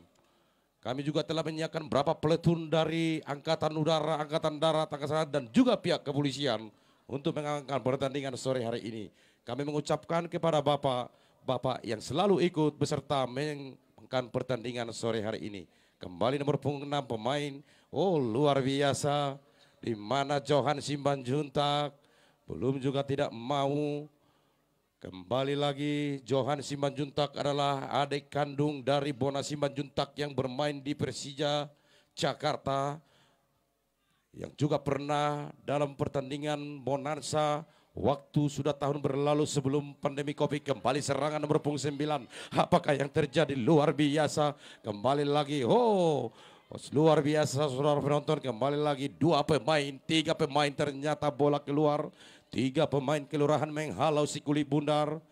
Kami juga telah menyiapkan berapa platoon dari Angkatan Udara, Angkatan Darat, Angkatan dan juga pihak kepolisian untuk mengangkat pertandingan sore hari ini. Kami mengucapkan kepada Bapak yang selalu ikut beserta mengangkat pertandingan sore hari ini. Kembali nomor punggung 6 pemain, oh luar biasa, di mana Johan Simanjuntak belum juga tidak mau. Kembali lagi, Johan Simanjuntak adalah adik kandung dari Bona Simanjuntak yang bermain di Persija Jakarta, yang juga pernah dalam pertandingan Bonanza waktu sudah tahun berlalu sebelum pandemi Covid. Kembali serangan nomor punggung 9. Apakah yang terjadi? Luar biasa. Kembali lagi. Oh, luar biasa saudara penonton. Kembali lagi 2 pemain, 3 pemain, ternyata bola keluar. 3 pemain Kelurahan menghalau si kulit bundar.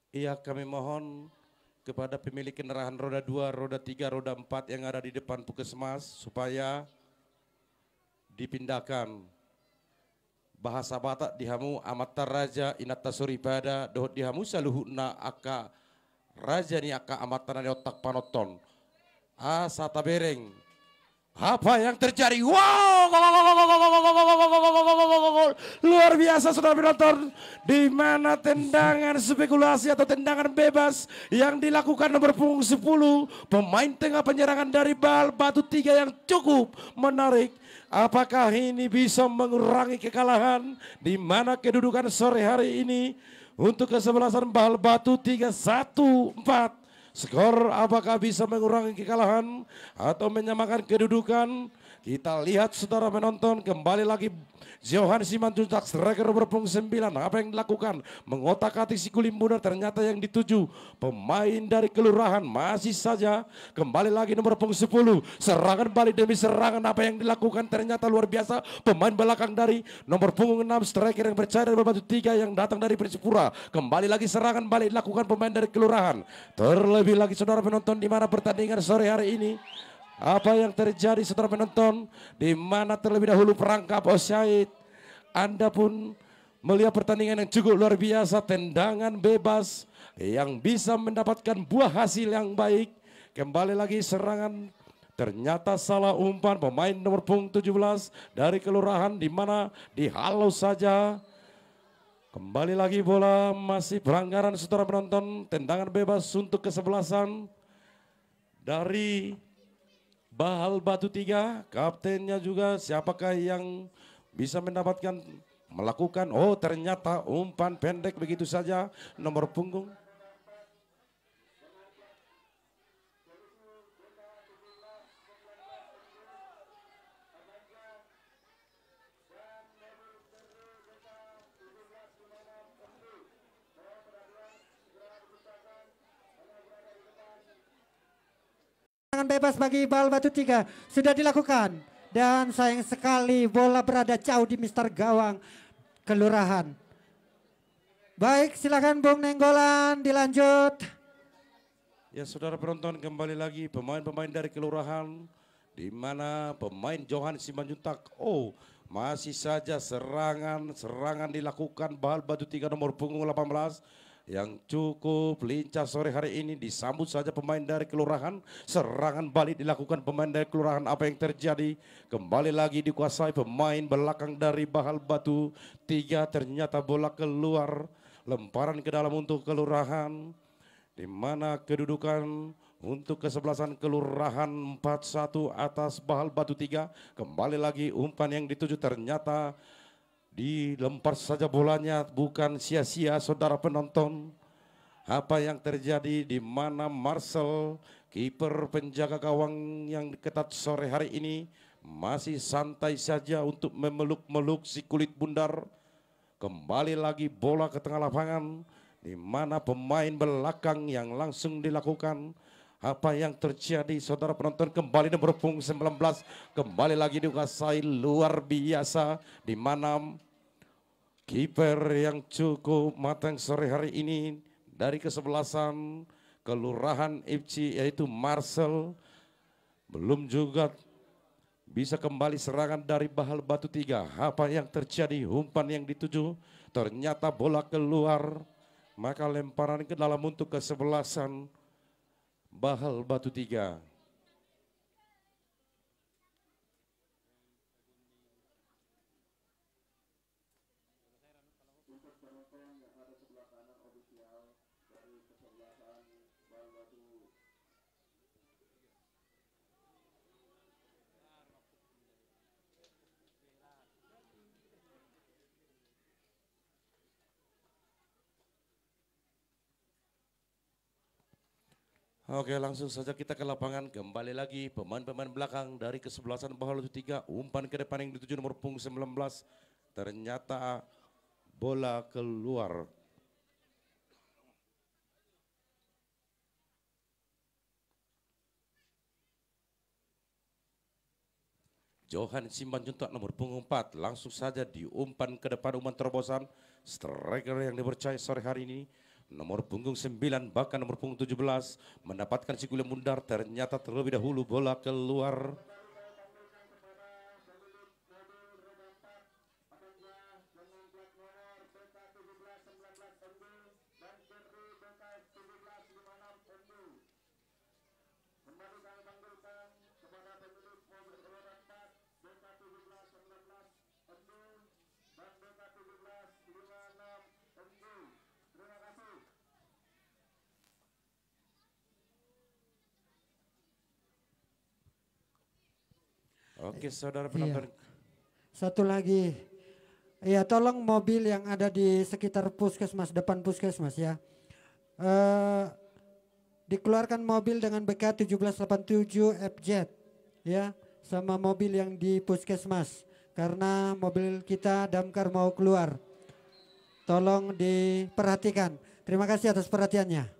Iya, kami mohon kepada pemilik kendaraan roda 2, roda 3, roda 4 yang ada di depan Puskesmas supaya dipindahkan. Bahasa Batak dihamu amata raja inata suribada dohot dihamu saluhuna aka raja ni aka amatana otak panoton. Sata bereng Apa yang terjadi? Wow, luar biasa saudara penonton, di mana tendangan spekulasi atau tendangan bebas yang dilakukan nomor punggung 10 pemain tengah penyerangan dari Bahal Batu 3 yang cukup menarik. Apakah ini bisa mengurangi kekalahan, di mana kedudukan sore hari ini untuk kesebelasan Bahal Batu 3-1-4. Skor apakah bisa mengurangi kekalahan atau menyamakan kedudukan? Kita lihat saudara penonton, kembali lagi Johan Simanjuntak striker nomor punggung 9. Apa yang dilakukan? Mengotak-atik si Kulimbuna, ternyata yang dituju pemain dari kelurahan. Masih saja kembali lagi nomor punggung 10. Serangan balik demi serangan, apa yang dilakukan? Ternyata luar biasa. Pemain belakang dari nomor punggung 6 striker yang percaya dari Batu 3 yang datang dari Persipura. Kembali lagi serangan balik dilakukan pemain dari kelurahan. Terlebih lagi saudara penonton, di mana pertandingan sore hari ini, apa yang terjadi saudara penonton, di mana terlebih dahulu perangkap Osyaid, Anda pun melihat pertandingan yang cukup luar biasa, tendangan bebas yang bisa mendapatkan buah hasil yang baik. Kembali lagi serangan, ternyata salah umpan pemain nomor punggung 17 dari kelurahan, di mana dihalau saja. Kembali lagi bola, masih pelanggaran saudara penonton, tendangan bebas untuk kesebelasan dari Bahal Batu 3, kaptennya juga siapakah yang bisa mendapatkan melakukan, oh ternyata umpan pendek begitu saja nomor punggung. Bebas bagi Bahal Batu 3 sudah dilakukan, dan sayang sekali bola berada jauh di Mister Gawang kelurahan. Baik, silakan Bung Nenggolan dilanjut. Ya saudara penonton, kembali lagi pemain-pemain dari kelurahan, di mana pemain Johan Simanjuntak, oh masih saja serangan dilakukan Bahal Batu 3 nomor punggung 18 yang cukup lincah sore hari ini. Disambut saja pemain dari kelurahan, serangan balik dilakukan pemain dari kelurahan. Apa yang terjadi? Kembali lagi dikuasai pemain belakang dari Bahal Batu 3, ternyata bola keluar, lemparan ke dalam untuk kelurahan, di mana kedudukan untuk kesebelasan kelurahan 4-1 atas Bahal Batu 3. Kembali lagi umpan yang dituju, ternyata dilempar saja bolanya, bukan sia-sia saudara penonton. Apa yang terjadi, di mana Marcel, kiper penjaga gawang yang ketat sore hari ini, masih santai saja untuk memeluk-meluk si kulit bundar. Kembali lagi bola ke tengah lapangan, di mana pemain belakang yang langsung dilakukan. Apa yang terjadi saudara penonton, kembali nomor punggung 19, kembali lagi dikuasai luar biasa, di mana kiper yang cukup matang sore hari ini dari kesebelasan kelurahan FC yaitu Marcel, belum juga bisa kembali serangan dari Bahal Batu 3. Apa yang terjadi? Umpan yang dituju, ternyata bola keluar, maka lemparan ke dalam untuk kesebelasan Bahal Batu 3. Oke, langsung saja kita ke lapangan. Kembali lagi pemain-pemain belakang dari kesebelasan Bahal Batu 3. Umpan ke depan yang dituju nomor punggung 19. Ternyata bola keluar. Johan Simanjuntak nomor punggung 4. Langsung saja diumpan ke depan, umpan terobosan. Striker yang dipercaya sore hari ini, nomor punggung 9 bahkan nomor punggung 17 mendapatkan si kulit bundar, ternyata terlebih dahulu bola keluar. Oke, saudara Iya. penonton. Satu lagi. Iya, tolong mobil yang ada di sekitar puskesmas, depan puskesmas ya. Dikeluarkan mobil dengan BK 1787 FZ ya, sama mobil yang di puskesmas. Karena mobil kita damkar mau keluar. Tolong diperhatikan. Terima kasih atas perhatiannya.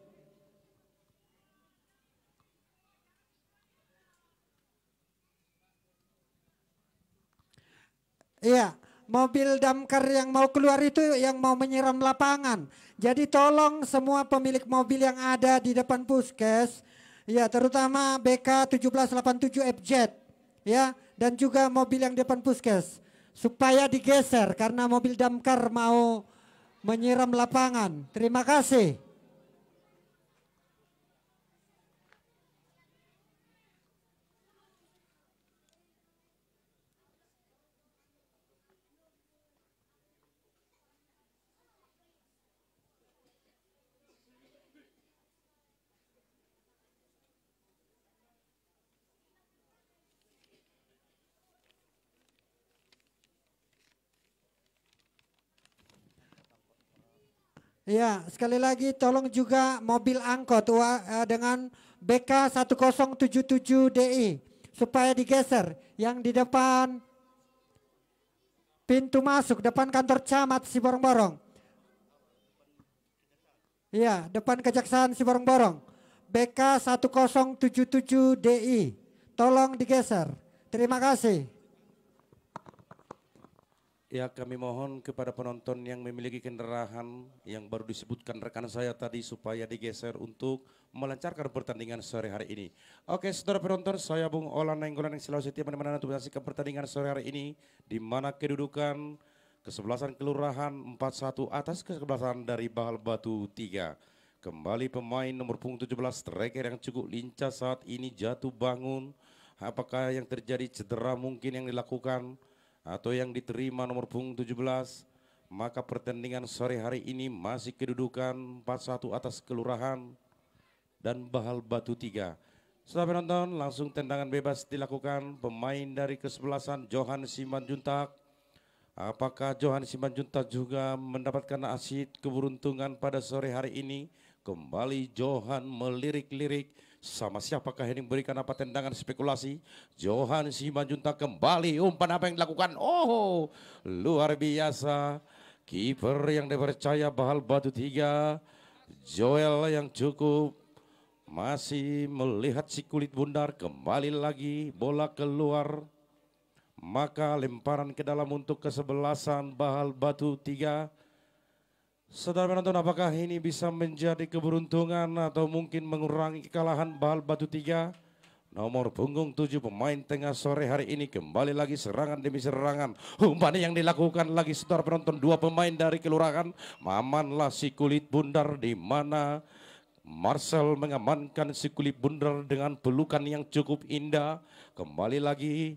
Iya, mobil damkar yang mau keluar itu yang mau menyiram lapangan. Jadi tolong semua pemilik mobil yang ada di depan puskes, ya terutama BK 1787 FZ, ya dan juga mobil yang depan puskes, supaya digeser karena mobil damkar mau menyiram lapangan. Terima kasih. Ya, sekali lagi tolong juga mobil angkot dengan BK 1077 DI supaya digeser yang di depan pintu masuk depan kantor camat Siborong-Borong. Iya, depan Kejaksaan Siborong-Borong. BK 1077 DI. Tolong digeser. Terima kasih. Ya, kami mohon kepada penonton yang memiliki kendaraan yang baru disebutkan rekan saya tadi supaya digeser untuk melancarkan pertandingan sore hari ini. Oke, saudara penonton, saya Bung Olan Nainggolan yang selalu setia menemani untuk menyaksikan pertandingan sore hari ini, di mana kedudukan kesebelasan kelurahan 41 atas kesebelasan dari Bahal Batu 3. Kembali pemain nomor punggung 17 striker yang cukup lincah saat ini jatuh bangun. Apakah yang terjadi cedera mungkin yang dilakukan atau yang diterima nomor punggung 17, maka pertandingan sore hari ini masih kedudukan 41 atas kelurahan dan Bahal Batu 3. Saudara penonton, langsung tendangan bebas dilakukan pemain dari kesebelasan Johan Simanjuntak. Apakah Johan Simanjuntak juga mendapatkan asid keberuntungan pada sore hari ini? Kembali Johan melirik-lirik. Sama siapakah yang memberikan apa tendangan spekulasi? Johan Simanjuntak kembali, umpan apa yang dilakukan? Oh, luar biasa. Kiper yang dipercaya Bahal Batu 3, Joel yang cukup masih melihat si kulit bundar. Kembali lagi bola keluar. Maka lemparan ke dalam untuk kesebelasan Bahal Batu 3. Saudara penonton, apakah ini bisa menjadi keberuntungan atau mungkin mengurangi kekalahan Bahal Batu 3? Nomor punggung 7 pemain tengah sore hari ini kembali lagi serangan demi serangan. Umpan yang dilakukan lagi saudara penonton, dua pemain dari kelurahan. Mamanlah si kulit bundar, di mana Marcel mengamankan si kulit bundar dengan pelukan yang cukup indah. Kembali lagi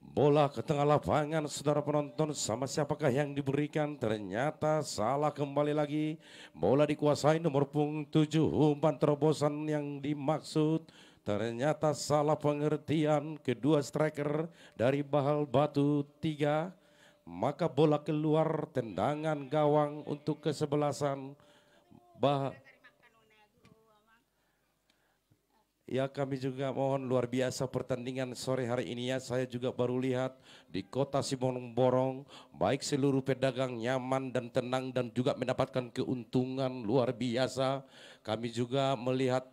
bola ke tengah lapangan, saudara penonton, sama siapakah yang diberikan? Ternyata salah kembali lagi. Bola dikuasai nomor punggung 7, umpan terobosan yang dimaksud. Ternyata salah pengertian kedua striker dari Bahal Batu 3. Maka bola keluar, tendangan gawang untuk kesebelasan Ya, kami juga mohon, luar biasa pertandingan sore hari ini ya. Saya juga baru lihat di kota Siborong-Borong, baik seluruh pedagang nyaman dan tenang dan juga mendapatkan keuntungan luar biasa. Kami juga melihat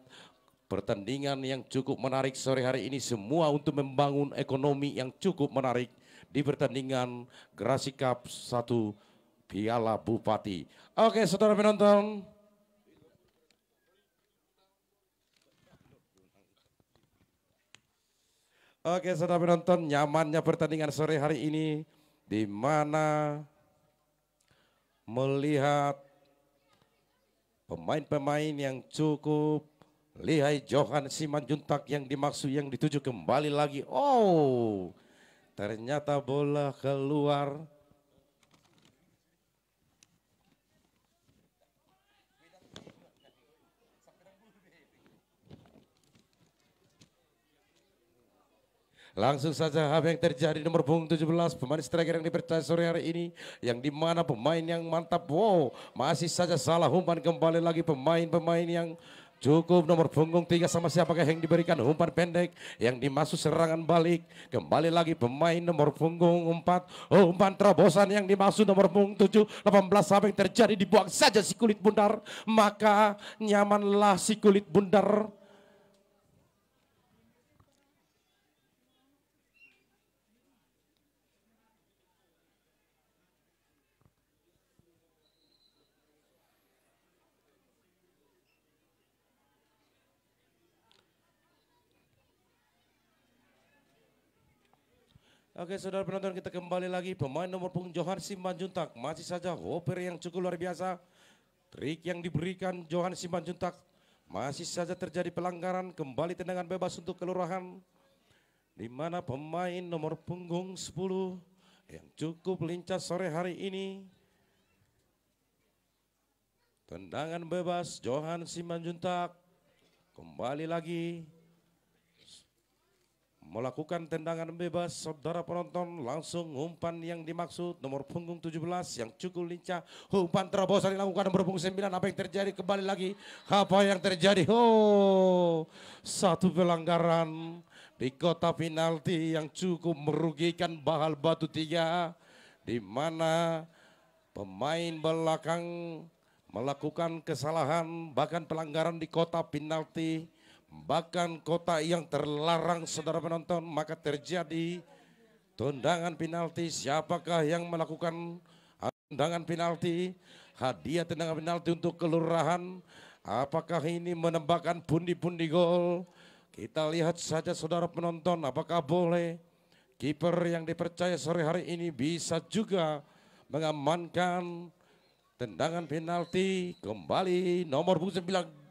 pertandingan yang cukup menarik sore hari ini, semua untuk membangun ekonomi yang cukup menarik di pertandingan Gerasi Cup 1 Piala Bupati. Oke, saudara penonton. Oke, saudara penonton, nyamannya pertandingan sore hari ini, di mana melihat pemain-pemain yang cukup lihai. Johan Simanjuntak yang dimaksud, yang dituju kembali lagi. Oh, ternyata bola keluar. Langsung saja apa yang terjadi nomor punggung 17 pemain striker yang dipercaya sore hari ini, yang dimana pemain yang mantap. Wow, masih saja salah umpan kembali lagi pemain-pemain yang cukup. Nomor punggung 3 sama siapakah yang diberikan umpan pendek yang dimasuk serangan balik. Kembali lagi pemain nomor punggung 4, umpan terobosan yang dimasuk nomor punggung 7. 18 apa yang terjadi, dibuang saja si kulit bundar, maka nyamanlah si kulit bundar. Oke saudara penonton, kita kembali lagi. Pemain nomor punggung Johan Simanjuntak masih saja oper yang cukup luar biasa. Trik yang diberikan Johan Simanjuntak, masih saja terjadi pelanggaran. Kembali tendangan bebas untuk kelurahan, di mana pemain nomor punggung 10 yang cukup lincah sore hari ini. Tendangan bebas Johan Simanjuntak kembali lagi melakukan tendangan bebas. Saudara penonton, langsung umpan yang dimaksud nomor punggung 17 yang cukup lincah. Umpan terobosan dilakukan nomor punggung 9. Apa yang terjadi, kembali lagi, apa yang terjadi? Oh, satu pelanggaran di kotak penalti yang cukup merugikan Bahal Batu 3, di mana pemain belakang melakukan kesalahan, bahkan pelanggaran di kotak penalti, bahkan kotak yang terlarang saudara penonton. Maka terjadi tendangan penalti. Siapakah yang melakukan tendangan penalti? Hadiah tendangan penalti untuk kelurahan. Apakah ini menembakkan pundi-pundi gol? Kita lihat saja saudara penonton, apakah boleh kiper yang dipercaya sore hari ini bisa juga mengamankan tendangan penalti. Kembali nomor 9.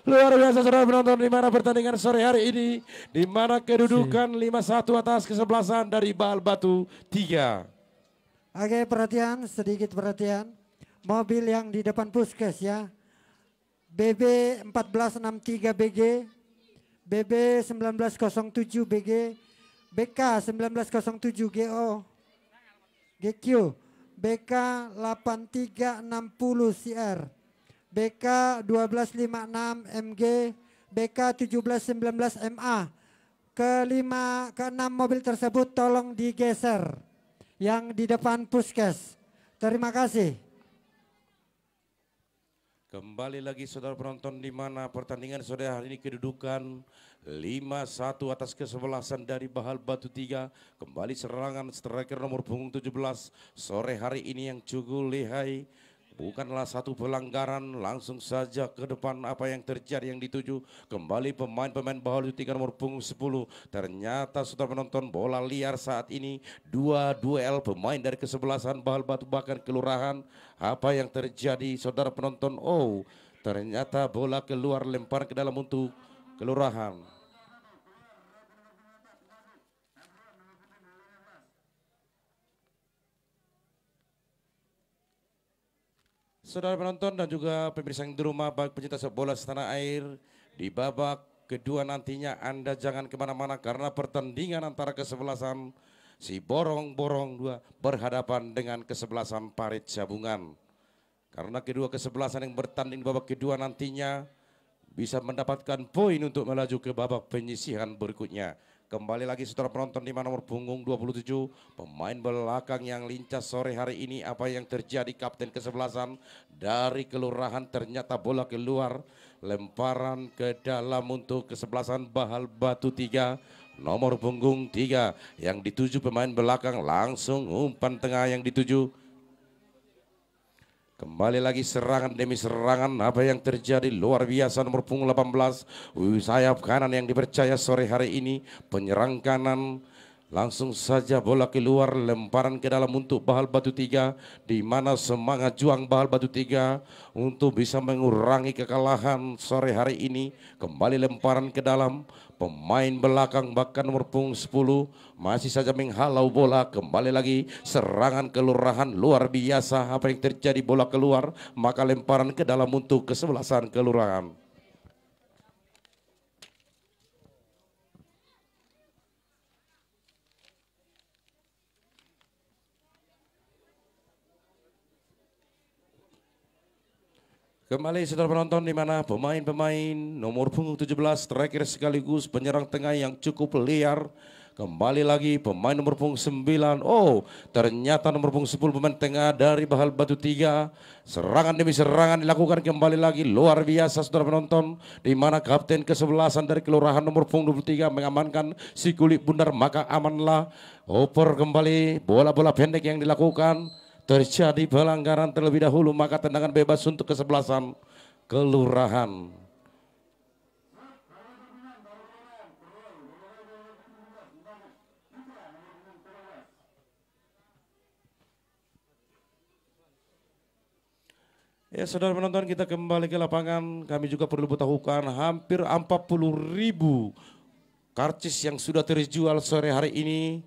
Luar biasa saudara penonton, di mana pertandingan sore hari ini, di mana kedudukan 5-1 atas kesebelasan dari Bahal Batu 3. Oke, perhatian, sedikit perhatian. Mobil yang di depan puskes ya. BB 1463 BG, BB 1907 BG, BK 1907 GO, GQ, BK 8360 CR, BK 1256 MG, BK 1719 MA. Keenam mobil tersebut tolong digeser yang di depan puskes. Terima kasih. Kembali lagi saudara penonton, di mana pertandingan sore hari ini kedudukan 5-1 atas kesebelasan dari Bahal Batu 3. Kembali serangan striker nomor punggung 17 sore hari ini yang cukup lihai. Bukanlah satu pelanggaran, langsung saja ke depan. Apa yang terjadi yang dituju, kembali pemain-pemain Bahal Batu 3 nomor punggung 10. Ternyata saudara penonton, bola liar saat ini. Dua duel pemain dari kesebelasan Bahal Batu bahkan kelurahan. Apa yang terjadi saudara penonton? Oh, ternyata bola keluar, lempar ke dalam untuk kelurahan. Saudara penonton dan juga pemirsa yang di rumah, baik pencinta sepak bola setanah air, di babak kedua nantinya Anda jangan kemana-mana, karena pertandingan antara kesebelasan si Borong-Borong 2 berhadapan dengan kesebelasan Parit Sabungan. Karena kedua kesebelasan yang bertanding di babak kedua nantinya bisa mendapatkan poin untuk melaju ke babak penyisihan berikutnya. Kembali lagi saudara penonton, di mana nomor punggung 27 pemain belakang yang lincah sore hari ini. Apa yang terjadi, kapten kesebelasan dari kelurahan, ternyata bola keluar, lemparan ke dalam untuk kesebelasan Bahal Batu 3. Nomor punggung 3 yang dituju pemain belakang, langsung umpan tengah yang dituju. Kembali lagi serangan demi serangan. Apa yang terjadi, luar biasa. Nomor punggung 18 sayap kanan yang dipercaya sore hari ini, penyerang kanan. Langsung saja bola keluar, lemparan ke dalam untuk Bahal Batu 3, di mana semangat juang Bahal Batu 3 untuk bisa mengurangi kekalahan sore hari ini. Kembali lemparan ke dalam, pemain belakang bahkan nomor punggung 10 masih saja menghalau bola. Kembali lagi serangan kelurahan, luar biasa. Apa yang terjadi, bola keluar, maka lemparan ke dalam untuk kesebelasan kelurahan. Kembali saudara penonton di mana pemain-pemain nomor punggung 17 striker sekaligus penyerang tengah yang cukup liar. Kembali lagi pemain nomor punggung 9. Oh, ternyata nomor punggung 10 pemain tengah dari Bahal Batu 3. Serangan demi serangan dilakukan kembali lagi luar biasa saudara penonton, di mana kapten ke-11 dari kelurahan nomor punggung 23 mengamankan si kulit bundar, maka amanlah. Oper kembali bola-bola pendek yang dilakukan. Terjadi pelanggaran terlebih dahulu, maka tendangan bebas untuk kesebelasan kelurahan. Ya saudara penonton, kita kembali ke lapangan. Kami juga perlu beritahukan hampir 40.000 karcis yang sudah terjual sore hari ini,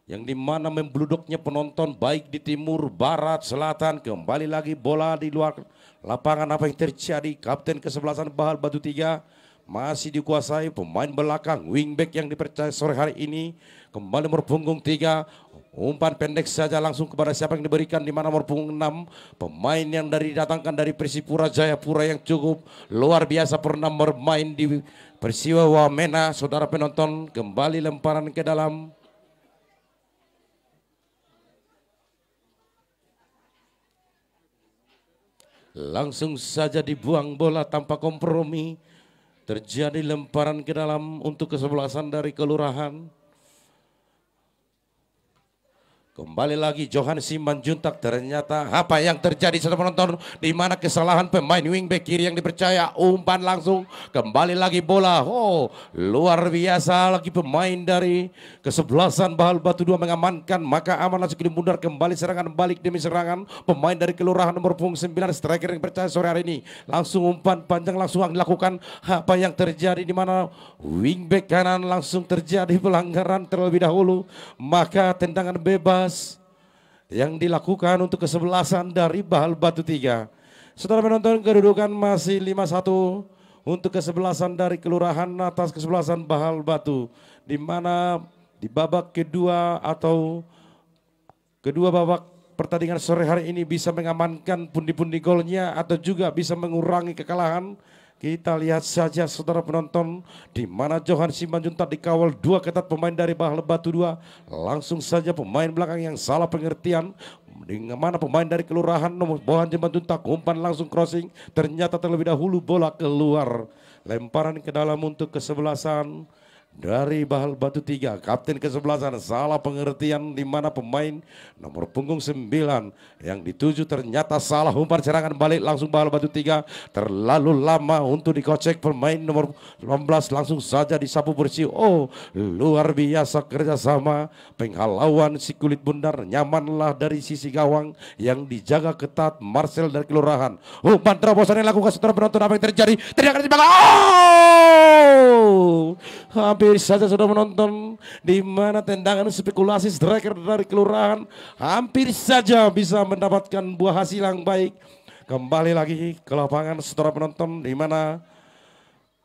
yang dimana membluduknya penonton baik di timur, barat, selatan. Kembali lagi bola di luar lapangan. Apa yang terjadi? Kapten ke-11 Bahal Batu 3 masih dikuasai pemain belakang wingback yang dipercaya sore hari ini. Kembali nomor punggung 3, umpan pendek saja langsung kepada siapa yang diberikan, di mana nomor punggung 6, pemain yang didatangkan dari Persipura Jayapura yang cukup luar biasa, pernah bermain di Persiwa Wamena. Saudara penonton, kembali lemparan ke dalam. Langsung saja dibuang bola tanpa kompromi. Terjadi lemparan ke dalam untuk kesebelasan dari kelurahan. Kembali lagi Johan Simanjuntak. Ternyata apa yang terjadi saudara penonton, di mana kesalahan pemain wingback kiri yang dipercaya, umpan langsung kembali lagi bola. Oh, luar biasa lagi pemain dari kesebelasan Bahal Batu 2 mengamankan, maka amanlah sekali mundur kembali serangan balik demi serangan pemain dari kelurahan nomor punggung 9 striker yang dipercaya sore hari ini. Langsung umpan panjang langsung dilakukan. Apa yang terjadi, di mana wingback kanan langsung terjadi pelanggaran terlebih dahulu, maka tendangan bebas yang dilakukan untuk kesebelasan dari Bahal Batu 3. Saudara penonton, kedudukan masih 5-1 untuk kesebelasan dari kelurahan atas kesebelasan Bahal Batu, di mana di babak kedua atau kedua babak pertandingan sore hari ini bisa mengamankan pundi-pundi golnya atau juga bisa mengurangi kekalahan. Kita lihat saja saudara penonton, di mana Johan Simanjuntak dikawal dua ketat pemain dari Bahal Batu 2. Langsung saja pemain belakang yang salah pengertian, di mana pemain dari kelurahan nomor Johan Simanjuntak umpan langsung crossing, ternyata terlebih dahulu bola keluar. Lemparan ke dalam untuk kesebelasan dari Bahal Batu 3. Kapten ke-11 salah pengertian, di mana pemain nomor punggung 9 yang dituju ternyata salah, umpan serangan balik langsung Bahal Batu 3. Terlalu lama untuk dikocek pemain nomor 18, langsung saja disapu bersih. Oh, luar biasa kerjasama penghalauan si kulit bundar. Nyamanlah dari sisi gawang yang dijaga ketat Marcel dari kelurahan. Umpan terobosan yang dilakukan setelah penonton, apa yang terjadi? Teriakan di belakang. Oh, hampir saja sudah menonton, di mana tendangan spekulasi striker dari kelurahan hampir saja bisa mendapatkan buah hasil yang baik. Kembali lagi ke lapangan saudara penonton, di mana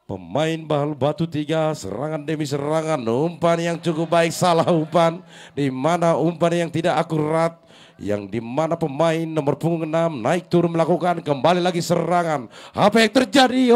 pemain Bahal Batu 3 serangan demi serangan, umpan yang cukup baik, salah umpan, di mana umpan yang tidak akurat, yang dimana pemain nomor punggung 6 naik turun melakukan kembali lagi serangan. Apa yang terjadi?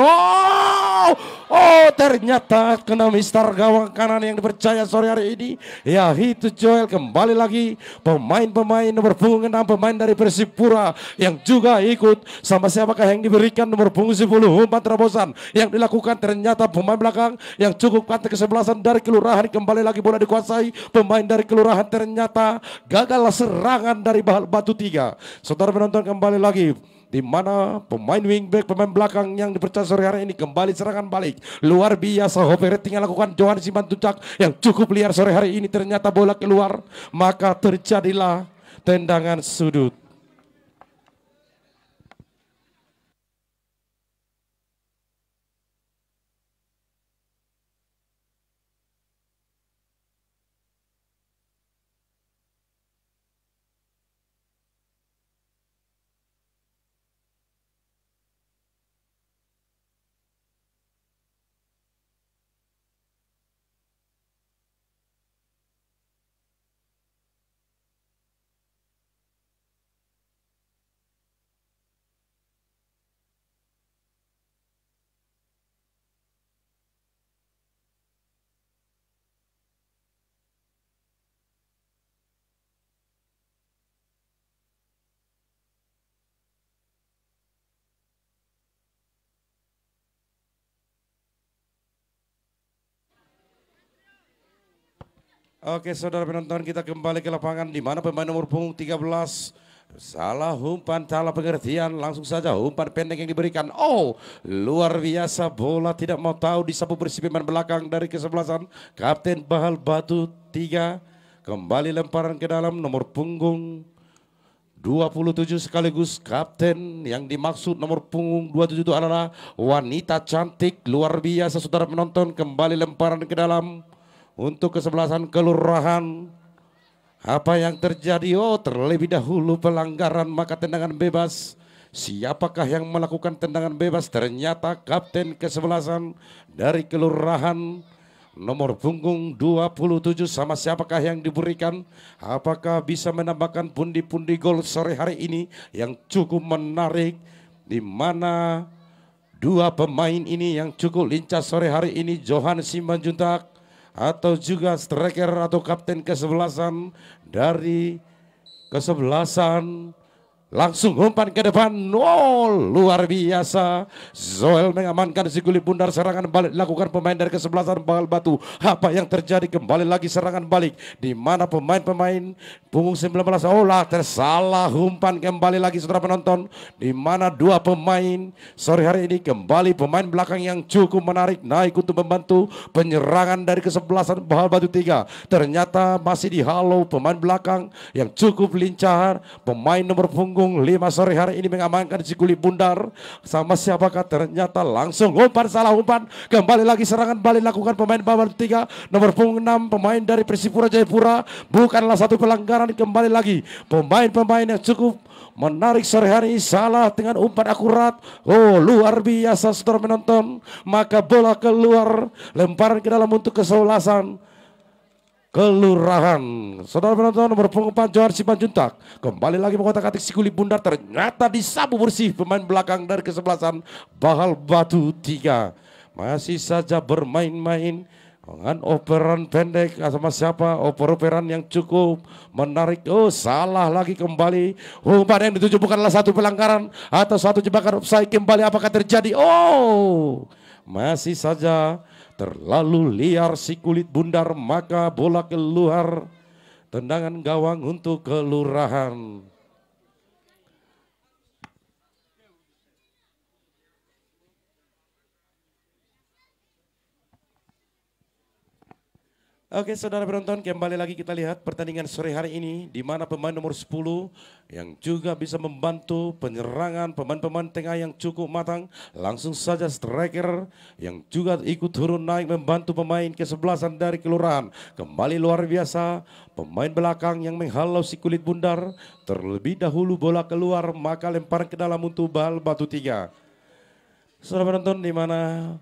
Oh, ternyata kena mistar gawang kanan yang dipercaya sore hari ini, ya itu Joel. Kembali lagi pemain-pemain nomor punggung 6, pemain dari Persipura yang juga ikut. Sama siapakah yang diberikan nomor punggung 10, umpan terobosan yang dilakukan, ternyata pemain belakang yang cukup kuat kesebelasan dari kelurahan. Kembali lagi bola dikuasai pemain dari kelurahan, ternyata gagal serangan dari Bahal Batu 3. Saudara penonton, kembali lagi di mana pemain wingback, pemain belakang yang dipercaya sore hari ini kembali serangan balik. Luar biasa operating yang lakukan Johan Simanjuntak yang cukup liar sore hari ini, ternyata bola keluar, maka terjadilah tendangan sudut. Oke saudara penonton, kita kembali ke lapangan di mana pemain nomor punggung 13 salah umpan, salah pengertian, langsung saja umpan pendek yang diberikan. Oh, luar biasa, bola tidak mau tahu, disapu bersih pemain belakang dari kesebelasan Kapten Bahal Batu 3. Kembali lemparan ke dalam nomor punggung 27 sekaligus kapten yang dimaksud nomor punggung 27 itu adalah wanita cantik luar biasa saudara penonton. Kembali lemparan ke dalam untuk kesebelasan kelurahan. Apa yang terjadi? Oh, terlebih dahulu pelanggaran, maka tendangan bebas. Siapakah yang melakukan tendangan bebas? Ternyata kapten kesebelasan dari kelurahan nomor punggung 27. Sama siapakah yang diberikan? Apakah bisa menambahkan pundi-pundi gol sore hari ini yang cukup menarik, di mana dua pemain ini yang cukup lincah sore hari ini, Johan Simanjuntak atau juga striker atau kapten kesebelasan dari kesebelasan. Langsung umpan ke depan, oh luar biasa. Zoel mengamankan si kulit bundar, serangan balik dilakukan pemain dari kesebelasan Bahal Batu. Apa yang terjadi? Kembali lagi serangan balik, di mana pemain-pemain punggung 19 olah tersalah umpan. Kembali lagi saudara penonton, di mana dua pemain sore hari ini kembali pemain belakang yang cukup menarik naik untuk membantu penyerangan dari kesebelasan Bahal Batu 3. Ternyata masih dihalau pemain belakang yang cukup lincah. Pemain nomor punggung 5 sore hari ini mengamankan si kulit bundar. Sama siapakah? Ternyata langsung umpan, salah umpan. Kembali lagi serangan balik lakukan pemain Bahal Batu 3. Nomor punggung 6 pemain dari Persipura Jayapura. Bukanlah satu pelanggaran. Kembali lagi pemain-pemain yang cukup menarik sore hari ini, salah dengan umpan akurat. Oh luar biasa saudara penonton. Maka bola keluar, lemparan ke dalam untuk kesebelasan kelurahan. Saudara penonton, nomor punggung 4 Johan Simanjuntak kembali lagi mengotak-atik si kulit bundar. Ternyata disapu bersih pemain belakang dari kesebelasan Bahal Batu 3. Masih saja bermain-main dengan operan pendek sama siapa, operan yang cukup menarik. Oh salah lagi kembali. Umpan yang dituju bukanlah satu pelanggaran atau satu jebakan offside. Kembali apakah terjadi? Oh masih saja terlalu liar si kulit bundar, maka bola keluar. Tendangan gawang untuk kelurahan. Oke saudara penonton, kembali lagi kita lihat pertandingan sore hari ini, di mana pemain nomor 10 yang juga bisa membantu penyerangan pemain-pemain tengah yang cukup matang. Langsung saja striker yang juga ikut turun naik membantu pemain kesebelasan dari kelurahan. Kembali luar biasa pemain belakang yang menghalau si kulit bundar. Terlebih dahulu bola keluar, maka lempar ke dalam untuk Bahal Batu 3. Saudara penonton, di mana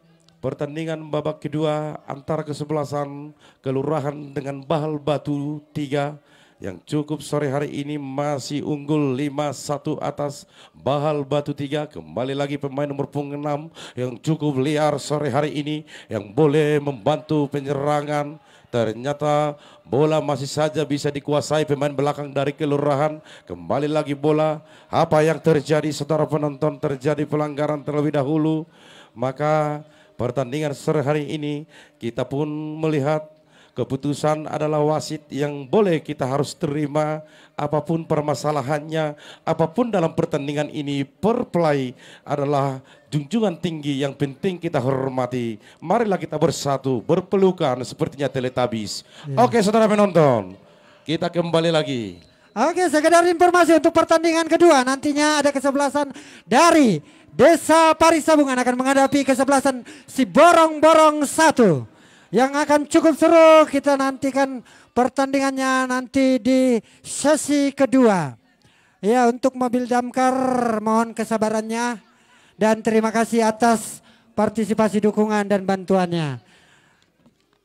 pertandingan babak kedua antara kesebelasan kelurahan dengan Bahal Batu 3 yang cukup sore hari ini masih unggul 5-1 atas Bahal Batu 3. Kembali lagi pemain nomor punggung 6 yang cukup liar sore hari ini yang boleh membantu penyerangan. Ternyata bola masih saja bisa dikuasai pemain belakang dari kelurahan. Kembali lagi bola. Apa yang terjadi saudara penonton? Terjadi pelanggaran terlebih dahulu. Maka pertandingan sore hari ini kita pun melihat keputusan adalah wasit yang boleh kita harus terima apapun permasalahannya, apapun dalam pertandingan ini. Per play adalah junjungan tinggi yang penting kita hormati. Marilah kita bersatu, berpelukan sepertinya Teletubbies. Oke saudara penonton, kita kembali lagi. Oke, sekedar informasi untuk pertandingan kedua, nantinya ada kesebelasan dari Desa Parisabungan akan menghadapi kesebelasan si Borong-Borong 1 yang akan cukup seru. Kita nantikan pertandingannya nanti di sesi kedua. Ya, untuk mobil damkar mohon kesabarannya dan terima kasih atas partisipasi dukungan dan bantuannya.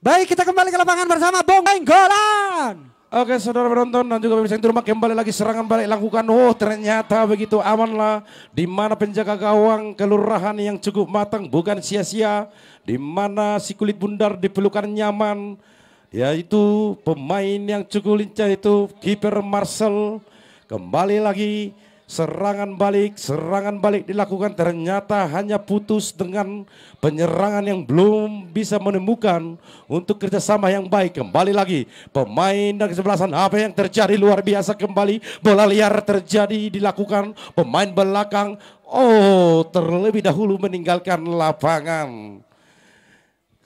Baik, kita kembali ke lapangan bersama Bung Nenggolan. Oke saudara penonton dan juga pemirsa yang di rumah, kembali lagi serangan balik lakukan. Oh ternyata begitu amanlah, di mana penjaga gawang kelurahan yang cukup matang bukan sia-sia, di mana si kulit bundar dipelukan nyaman, yaitu pemain yang cukup lincah itu kiper Marcel. Kembali lagi Serangan balik dilakukan, ternyata hanya putus dengan penyerangan yang belum bisa menemukan untuk kerjasama yang baik. Kembali lagi pemain dari kesebelasan, apa yang terjadi luar biasa kembali. Bola liar terjadi dilakukan pemain belakang. Oh, terlebih dahulu meninggalkan lapangan.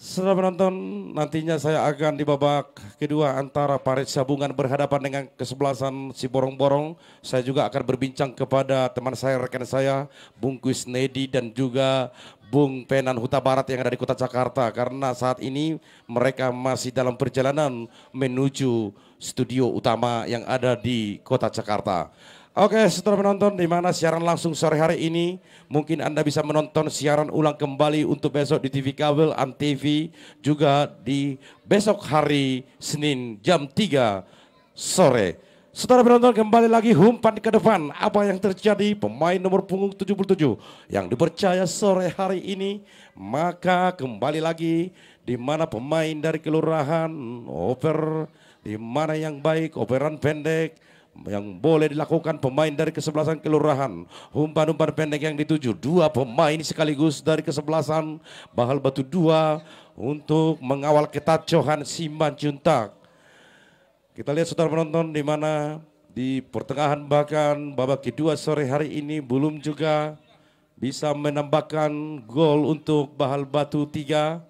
Saudara penonton, nantinya saya akan di babak kedua antara Parit Sabungan berhadapan dengan kesebelasan si Borong-Borong. Saya juga akan berbincang kepada teman saya, rekan saya, Bung Kusnedi dan juga Bung Penan Huta Barat yang ada di kota Jakarta. Karena saat ini mereka masih dalam perjalanan menuju studio utama yang ada di kota Jakarta. Oke, setelah menonton di mana siaran langsung sore hari ini, mungkin Anda bisa menonton siaran ulang kembali untuk besok di TV kabel, Antv, juga di besok hari Senin jam 3 sore. Setelah menonton kembali lagi umpan ke depan, apa yang terjadi pemain nomor punggung 77 yang dipercaya sore hari ini, maka kembali lagi di mana pemain dari kelurahan oper, di mana yang baik, operan pendek, yang boleh dilakukan pemain dari kesebelasan kelurahan. Umpan-umpan pendek yang dituju dua pemain sekaligus dari kesebelasan Bahal Batu 2 untuk mengawal ketacohan Simban Juntak. Kita lihat saudara penonton di mana di pertengahan bahkan babak kedua sore hari ini belum juga bisa menambahkan gol untuk Bahal Batu 3.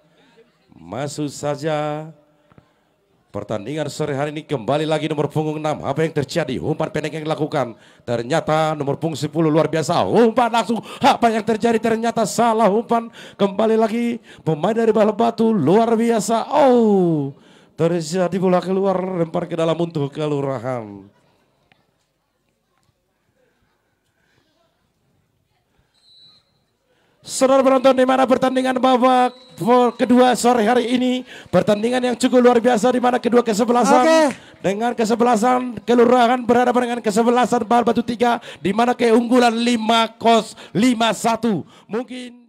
Masuk saja pertandingan sore hari ini. Kembali lagi nomor punggung 6. Apa yang terjadi? Umpan pendek yang dilakukan. Ternyata nomor punggung 10 luar biasa. Umpan langsung. Apa yang terjadi? Ternyata salah umpan. Kembali lagi pemain dari Bahal Batu luar biasa. Oh, terjadi bola keluar, lempar ke dalam untuk kelurahan. Saudara penonton, di mana pertandingan babak kedua sore hari ini, pertandingan yang cukup luar biasa di mana kedua kesebelasan dengan kesebelasan kelurahan berhadapan dengan kesebelasan Bahal Batu 3 di mana keunggulan 5-1. Mungkin